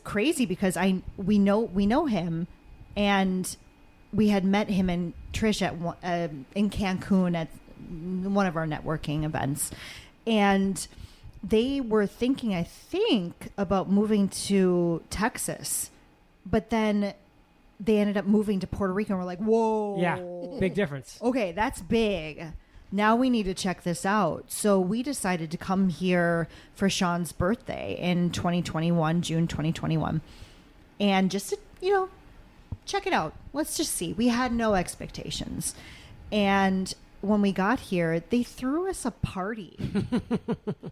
crazy because we know him, and we had met him and Trish at in Cancun at one of our networking events, and they were thinking, I think, about moving to Texas, but then they ended up moving to Puerto Rico, and we're like, whoa, yeah, big difference. Okay, that's big. Now we need to check this out. So we decided to come here for Sean's birthday in 2021, June 2021. And just to, check it out. Let's just see. We had no expectations. And when we got here, they threw us a party.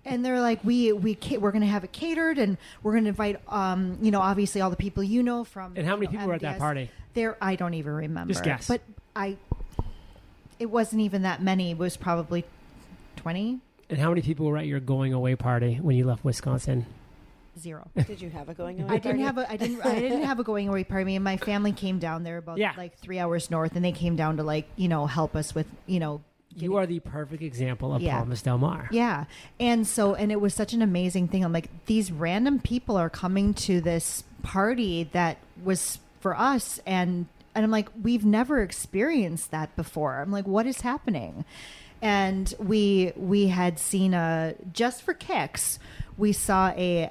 And they're like, we're going to have it catered, and we're going to invite, obviously all the people from. And how many people were at that party? I don't even remember. Just guess. But it wasn't even that many. It was probably 20. And how many people were at your going away party when you left Wisconsin? 0. Did you have a going away party? I didn't have a going away party. And my family came down there about 3 hours north, and they came down to help us with, You are the perfect example of Palmas Del Mar. Yeah. And it was such an amazing thing. I'm like, these random people are coming to this party that was for us, and I'm like, we've never experienced that before. I'm like, what is happening? And we had seen just for kicks, we saw a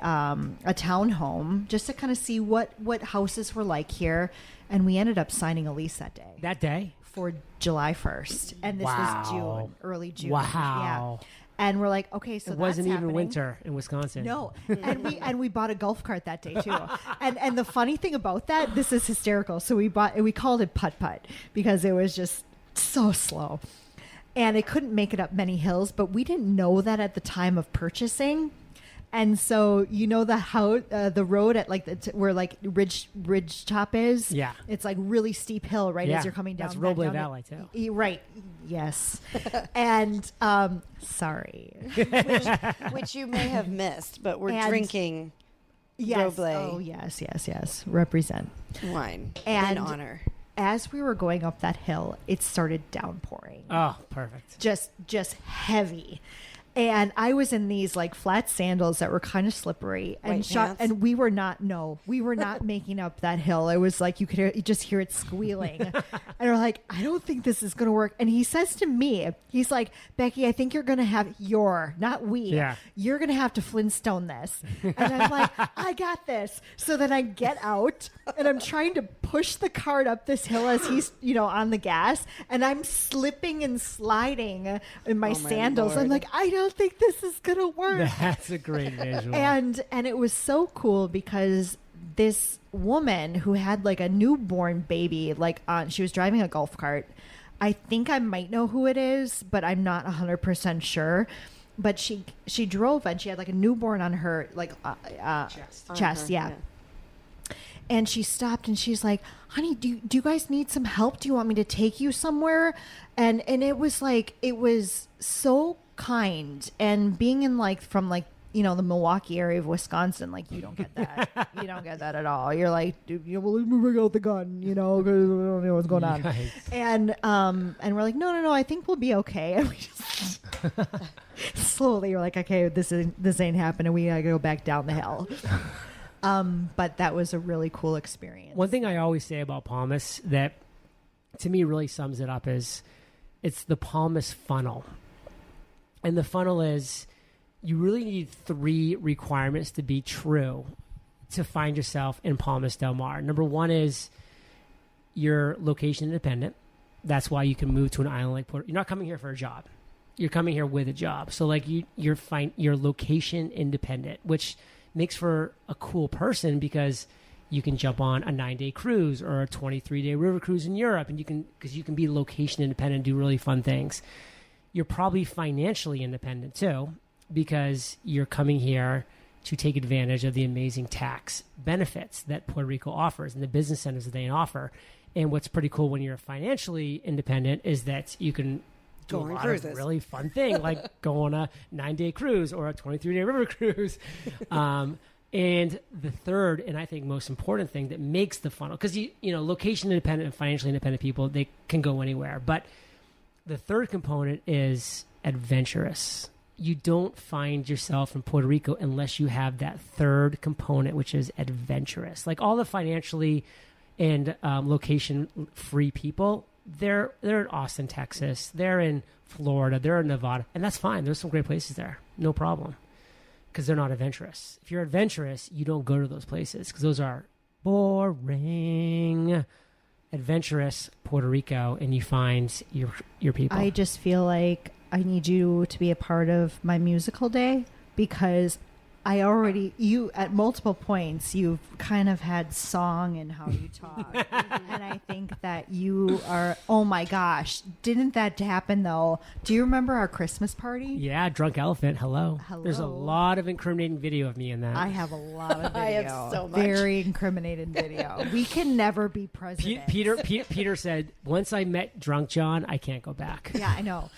townhome just to kind of see what houses were like here, and we ended up signing a lease that day. That day? For July 1st, and this was June, early June. Wow. Yeah. And we're like, okay, so it wasn't that's even happening. Winter in Wisconsin. No, and we bought a golf cart that day too. And the funny thing about that, this is hysterical. So we called it putt putt because it was just so slow. and it couldn't make it up many hills, but we didn't know that at the time of purchasing. And so, the road at like where like Ridge Top is. Yeah, it's like really steep hill as you're coming down. That's Roble Valley too. Right. Yes. And sorry, which you may have missed, but we're drinking. Yes. Roble. Oh yes. Represent wine and in honor. As we were going up that hill, it started downpouring. Oh, perfect. Just heavy. And I was in these like flat sandals that were kind of slippery, and we were not making up that hill. It was like you just hear it squealing, and we're like, I don't think this is going to work. And he says to me, he's like, Becky, I think you're going to have you're going to have to Flintstone this. And I'm like, I got this. So then I get out and I'm trying to push the cart up this hill as he's on the gas, and I'm slipping and sliding in my sandals. Lord. I'm like, I don't think this is gonna work. That's a great visual. And it was so cool because this woman who had like a newborn baby, she was driving a golf cart. I think I might know who it is, but I'm not 100% sure. But she drove and she had like a newborn on her chest. Yeah. And she stopped and she's like, honey, do you guys need some help? Do you want me to take you somewhere? And it was so kind. And being in from the Milwaukee area of Wisconsin, you don't get that. You don't get that at all. You're like, dude, let me bring out the gun, because we don't know what's going on. Nice. And we're like, no, I think we'll be okay. And we just slowly we're like, okay, this ain't happening. We gotta go back down the hill. But that was a really cool experience. One thing I always say about Palmas that to me really sums it up is it's the Palmas Funnel. And the funnel is you really need 3 requirements to be true to find yourself in Palmas Del Mar. Number 1 is you're location independent. That's why you can move to an island like Puerto Rico. You're not coming here for a job. You're coming here with a job. So you're location independent, which makes for a cool person because you can jump on a 9-day cruise or a 23-day river cruise in Europe, and you can be location independent and do really fun things. You're probably financially independent too, because you're coming here to take advantage of the amazing tax benefits that Puerto Rico offers and the business centers that they offer. And what's pretty cool when you're financially independent is that you can do a lot of really fun thing, like go on a 9-day cruise or a 23-day river cruise. And the third, and I think most important thing that makes the funnel, because location independent and financially independent people, they can go anywhere. But the third component is adventurous. You don't find yourself in Puerto Rico unless you have that third component, which is adventurous. Like all the financially and location-free people, they're in Austin, Texas. They're in Florida. They're in Nevada. And that's fine. There's some great places there. No problem. Because they're not adventurous. If you're adventurous, you don't go to those places because those are boring. Adventurous Puerto Rico, and you find your people. I just feel like I need you to be a part of my musical day because you at multiple points you've kind of had song in how you talk. And I think that you are, oh my gosh, didn't that happen though? Do you remember our Christmas party? Yeah, Drunk Elephant. Hello. There's a lot of incriminating video of me in that. I have a lot of video. I have so much. Very incriminating video. We can never be president. Peter said, once I met Drunk John, I can't go back. Yeah, I know.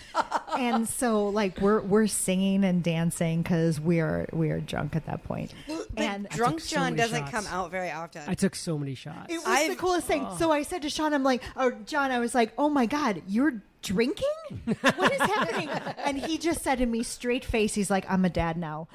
And so we're singing and dancing because we are drunk at that point. And Drunk John doesn't come out very often. I took so many shots. It was the coolest thing. So I said to Sean, John, I was like, oh my God, you're drinking? What is happening? And he just said to me straight face, he's like, I'm a dad now.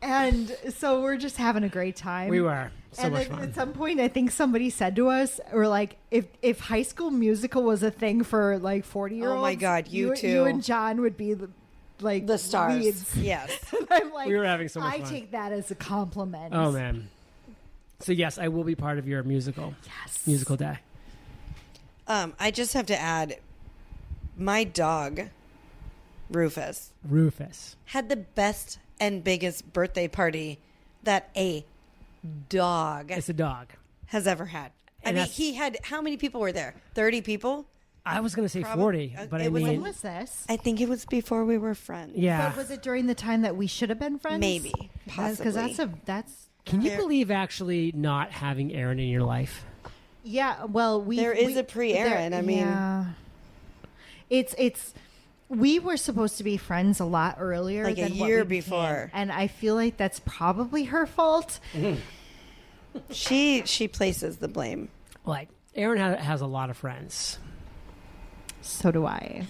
And so we're just having a great time. We were. So much fun. At some point, I think somebody said to us, or like, if High School Musical was a thing for like 40-year-olds. Oh my God, you two. You and John would be the stars. leads. Yes. I'm like, we were having so much fun. I take that as a compliment. Oh man. So yes, I will be part of your musical. Yes. Musical day. I just have to add, my dog, Rufus, had the best and biggest birthday party that a dog It's a dog. has ever had. I mean, he had, how many people were there? 30 people? I was going to say 40, but when was this? I think it was before we were friends. Yeah. But was it during the time that we should have been friends? Maybe. Possibly. Because that's. Can you believe actually not having Aaron in your life? Yeah, well, there is a pre-Aaron. I mean, yeah. It's. We were supposed to be friends a lot earlier, like than a year what we before, became, and I feel like that's probably her fault. She places the blame. Like Aaron has a lot of friends. So do I.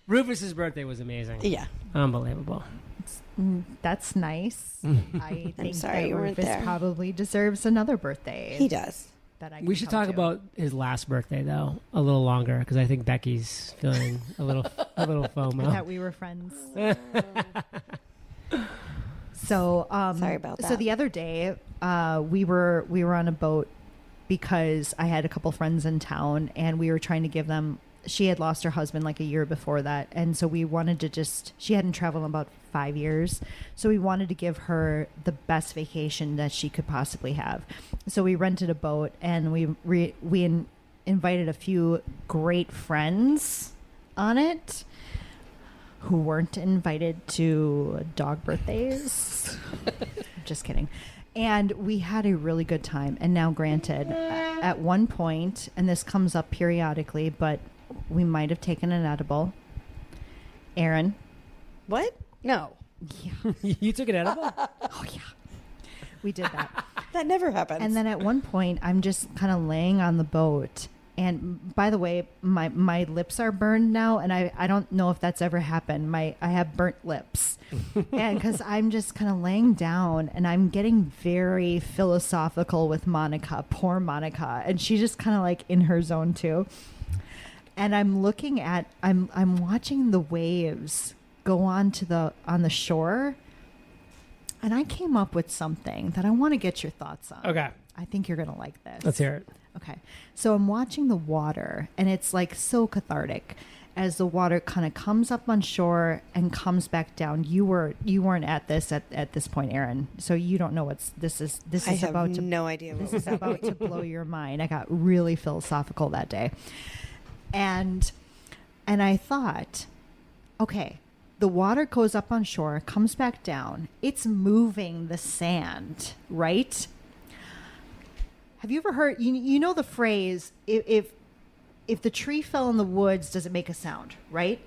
Rufus's birthday was amazing. Yeah, unbelievable. That's nice. I think sorry that you weren't Rufus there. probably deserves another birthday. He does. We should talk about his last birthday though a little longer because I think Becky's feeling a little FOMO. That we were friends. So sorry about that. So the other day, we were on a boat because I had a couple friends in town, and we were trying to give them. She had lost her husband like a year before that, and so we wanted to she hadn't traveled in about 5 years, so we wanted to give her the best vacation that she could possibly have. So we rented a boat, and we invited a few great friends on it who weren't invited to dog birthdays. Just kidding. And we had a really good time. And now, granted, at one point, and this comes up periodically, but we might have taken an edible. Aaron. What? No. Yeah. You took an edible? Oh, yeah. We did that. That never happens. And then at one point, I'm just kind of laying on the boat. And by the way, my lips are burned now, and I don't know if that's ever happened. I have burnt lips, and because I'm just kind of laying down, and I'm getting very philosophical with Monica, poor Monica, and she's just kind of like in her zone too. And I'm watching the waves go on the shore, and I came up with something that I want to get your thoughts on. Okay, I think you're gonna like this. Let's hear it. Okay. So I'm watching the water, and it's like so cathartic as the water kind of comes up on shore and comes back down. You weren't at this at this point, Aaron. So you don't know what's this is I have about to no idea what this is about to blow your mind. I got really philosophical that day. And I thought, okay, the water goes up on shore, comes back down. It's moving the sand, right? Have you ever heard, you know the phrase, if the tree fell in the woods, does it make a sound, right?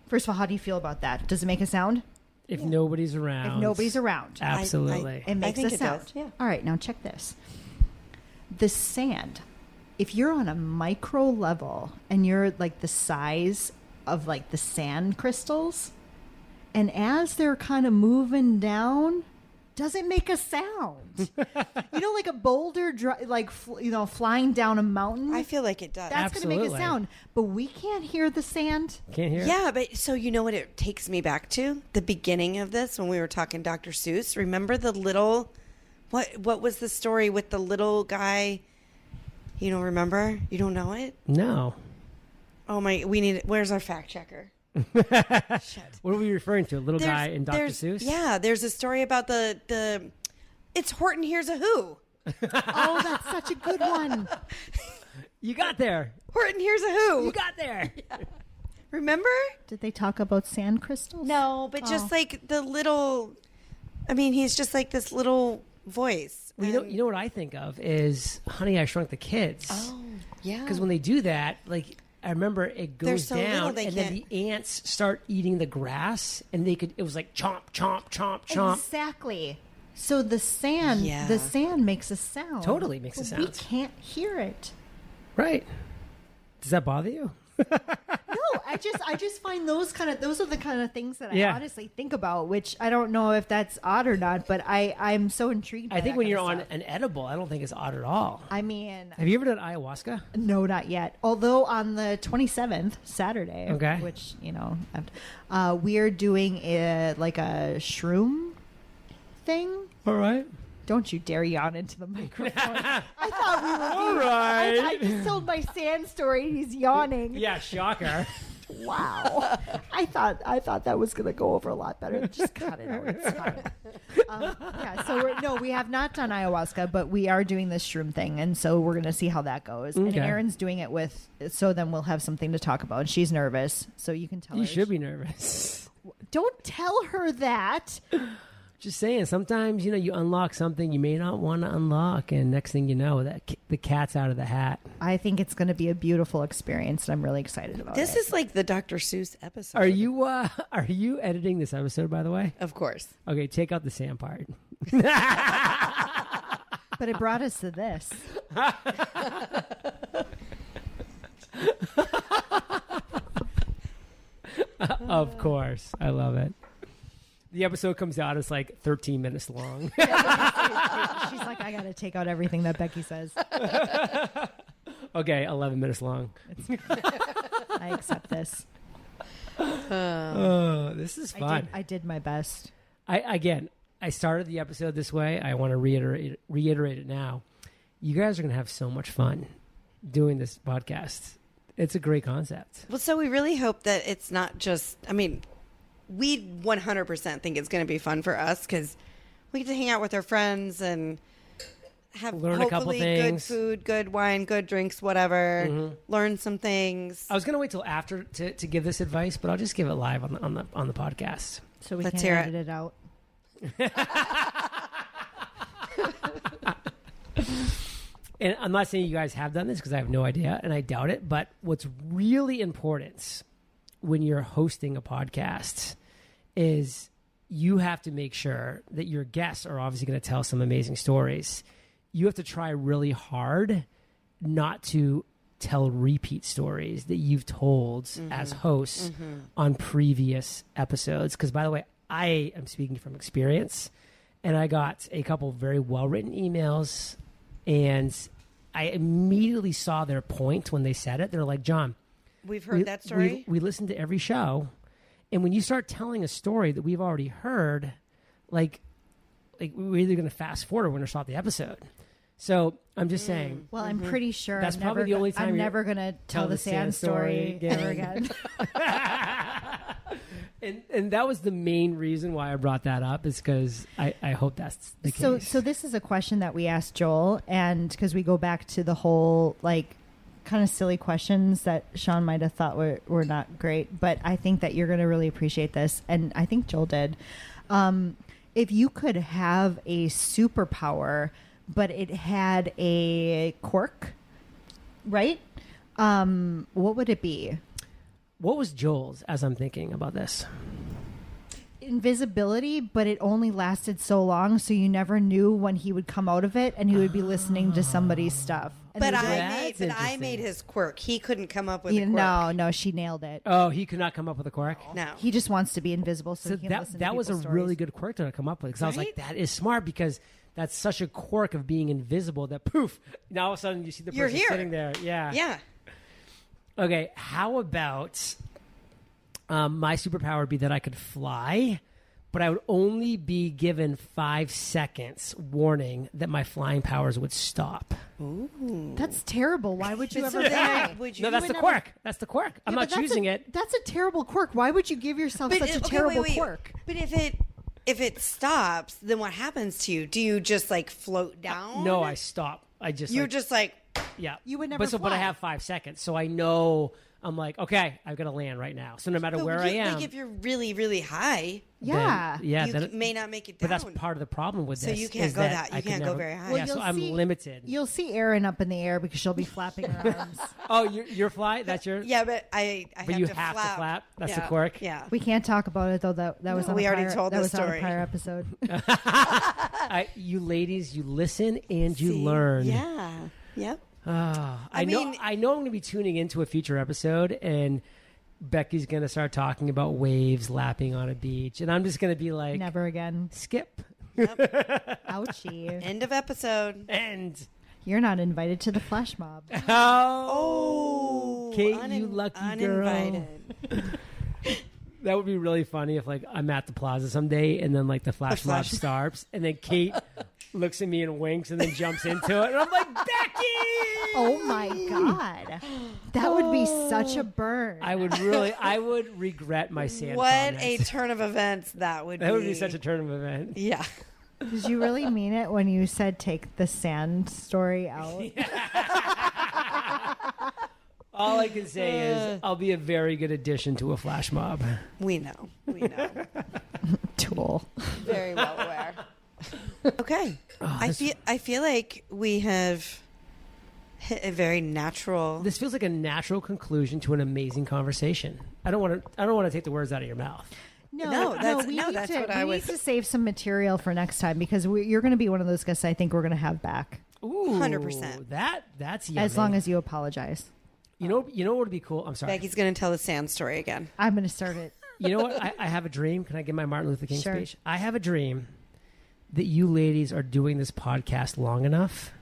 First of all, how do you feel about that? Does it make a sound? If nobody's around. If nobody's around. Absolutely. It makes a sound. Does, yeah. All right, now check this. The sand, if you're on a micro level and you're like the size of like the sand crystals, and as they're kind of moving down, does it make a sound? Like a boulder, flying down a mountain. I feel like it does. That's going to make a sound, but we can't hear the sand. Can't hear. Yeah, but so you know what it takes me back to? The beginning of this when we were talking Dr. Seuss. Remember the little, what was the story with the little guy? You don't remember? You don't know it? No. Oh my! Where's our fact checker? Shit. What are we referring to? A little guy in Dr. Seuss? Yeah, there's a story about the it's Horton Hears a Who. Oh, that's such a good one. You got there. Horton Hears a Who. You got there. Yeah. Remember? Did they talk about sand crystals? No, but just like the little, he's just like this little voice. Well, you know what I think of is Honey, I Shrunk the Kids. Oh, yeah. Because when they do that, like, I remember it goes so down, little, and then the ants start eating the grass, and it was like chomp, chomp, chomp, chomp. Exactly. So the sand makes a sound. Totally makes a sound. We can't hear it. Right. Does that bother you? No, I just find those are the kind of things that I honestly think about, which I don't know if that's odd or not, but I'm so intrigued by I think that when kind you're of on stuff. an edible, I don't think it's odd at all. Have you ever done ayahuasca? No, not yet. Although on the 27th, Saturday, which, we are doing a shroom thing. All right. Don't you dare yawn into the microphone. I thought we were all right. I just told my sand story. He's yawning. Yeah, shocker. Wow. I thought that was going to go over a lot better. Just cut it out. It's fine. So we have not done ayahuasca, but we are doing this shroom thing. And so we're going to see how that goes. Okay. And Erin's doing it so then we'll have something to talk about. And she's nervous. So you can tell her. You should be nervous. Don't tell her that. Just saying, sometimes, you unlock something you may not want to unlock, and next thing you know, the cat's out of the hat. I think it's going to be a beautiful experience, and I'm really excited about it. This is like the Dr. Seuss episode. Are you editing this episode, by the way? Of course. Okay, take out the sand part. But it brought us to this. Of course. I love it. The episode comes out, it's like 13 minutes long. She's like, I got to take out everything that Becky says. Okay, 11 minutes long. I accept this. This is fun. I did my best. I started the episode this way. I want to reiterate it now. You guys are going to have so much fun doing this podcast. It's a great concept. Well, so we really hope that it's not just, we 100% think it's going to be fun for us because we get to hang out with our friends and have learn a couple things. Good food, good wine, good drinks, whatever. Mm-hmm. Learn some things. I was going to wait till after to give this advice, but I'll just give it live on the podcast. So we can edit it out. And I'm not saying you guys have done this because I have no idea and I doubt it, but what's really important when you're hosting a podcast is you have to make sure that your guests are obviously going to tell some amazing stories. You have to try really hard not to tell repeat stories that you've told as hosts on previous episodes. Because, by the way, I am speaking from experience, and I got a couple very well-written emails, and I immediately saw their point when they said it. They're like, John, we've heard that story. We listen to every show, and when you start telling a story that we've already heard, like we're either going to fast forward or we're going to stop the episode. So I'm just saying. Well, I'm pretty sure that's probably the only time I'm never going to tell the sand story ever again. And that was the main reason why I brought that up, is because I hope that's the case. So this is a question that we asked Joel, and because we go back to the whole kind of silly questions that Sean might have thought were not great, but I think that you're going to really appreciate this, and I think Joel did. If you could have a superpower, but it had a quirk, right? What would it be? What was Joel's, as I'm thinking about this? Invisibility, but it only lasted so long, so you never knew when he would come out of it, and he would be listening to somebody's stuff. And But I made his quirk. He couldn't come up with a quirk. No, she nailed it. Oh, he could not come up with a quirk? No. He just wants to be invisible, so he can listen to that was a people's really stories. good quirk to come up with, because I was like, Right? that is smart, because that's such a quirk of being invisible that poof, now all of a sudden you see the You're person here. sitting there. Yeah. Yeah. Okay, how about my superpower would be that I could fly, but I would only be given 5 seconds warning that my flying powers would stop. Ooh. That's terrible. Why would you ever Yeah. die? Would you? No, that's the quirk. That's the quirk. I'm not choosing it. That's a terrible quirk. Why would you give yourself such a terrible quirk? But if it stops, then what happens to you? Do you just float down? No, I stop. You're just like, yeah. You would never But I fly. have 5 seconds, so I know. I'm like, okay, I've got to land right now. So no matter where I am, if you're really, really high, Yeah. you may not make it down. But that's part of the problem with this. So you can't is go that you I can can't never, go very high. Well, Yeah, so you'll I'm see- limited. You'll see Erin up in the air because she'll be flapping her arms. Oh, your fly? That's your. Yeah, but I But have you to have flap. to flap. That's yeah. the quirk. Yeah. We can't talk about it though. That was on we a already prior, told that the was on a story. prior episode. You ladies, you listen and you See? learn. Yeah. Yep. I know I'm going to be tuning into a future episode, and Becky's going to start talking about waves lapping on a beach, and I'm just going to be like, Never again. skip. Ouchie. End of episode. And You're not invited to the flash mob. Oh, Kate, you lucky uninvited. girl. That would be really funny if I'm at the plaza someday, and then the flash mob starts, and then Kate looks at me and winks and then jumps into it, and I'm like, Becky! Oh my God. That would be such a burn. I would regret my sand What comments. a turn of events that would be. That would be such a turn of events. Yeah. Did you really mean it when you said take the sand story out? All I can say is I'll be a very good addition to a flash mob. We know. Tool. Very well aware. Okay. I feel like we have hit a very natural. This feels like a natural conclusion to an amazing conversation. I don't want to take the words out of your mouth. We need to save some material for next time because you're going to be one of those guests I think we're going to have back. Ooh, 100%. That's yummy. As long as you apologize. You know what would be cool? I'm sorry. Becky's going to tell the sand story again. I'm going to start it. You know what? I have a dream. Can I give my Martin Luther King Sure. speech? I have a dream that you ladies are doing this podcast long enough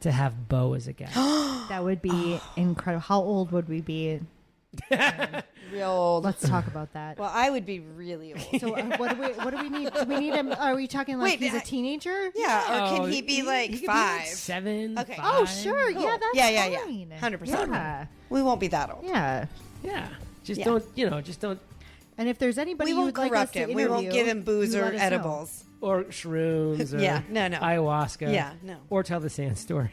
to have Bo as a guest. That would be incredible. How old would we be? Real old. Let's talk about that. Well, I would be really old. So what do we need? Do we need him? Are we talking like he's a teenager? Yeah, or can he be like he could 5? Be like 7. Okay. 5. Oh, sure. Cool. Yeah, that's Yeah. fine. 100%. Yeah. We won't be that old. Yeah. Yeah. Just Yeah. don't. And if there's anybody We you won't would like us corrupt to him. interview, We won't give him booze you or let us know. edibles. Or shrooms. Or Yeah, no. ayahuasca. Yeah, no. Or tell the sand story.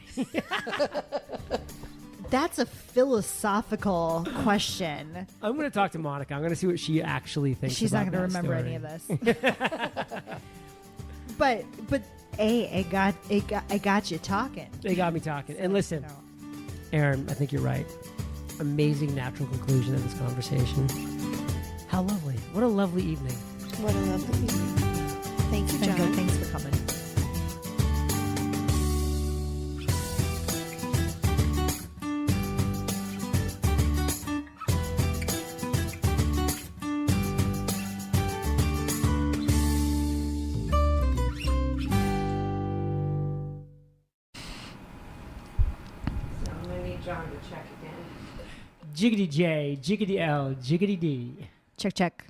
That's a philosophical question. I'm going to talk to Monica. I'm going to see what she actually thinks. She's not going to remember any of this. but hey, I got you talking. They got me talking. And listen, Aaron, I think you're right. Amazing natural conclusion of this conversation. How lovely. What a lovely evening. What a lovely evening. Thank you, John. Thanks for coming. John to check again. Jiggity J, jiggity L, jiggity D. Check.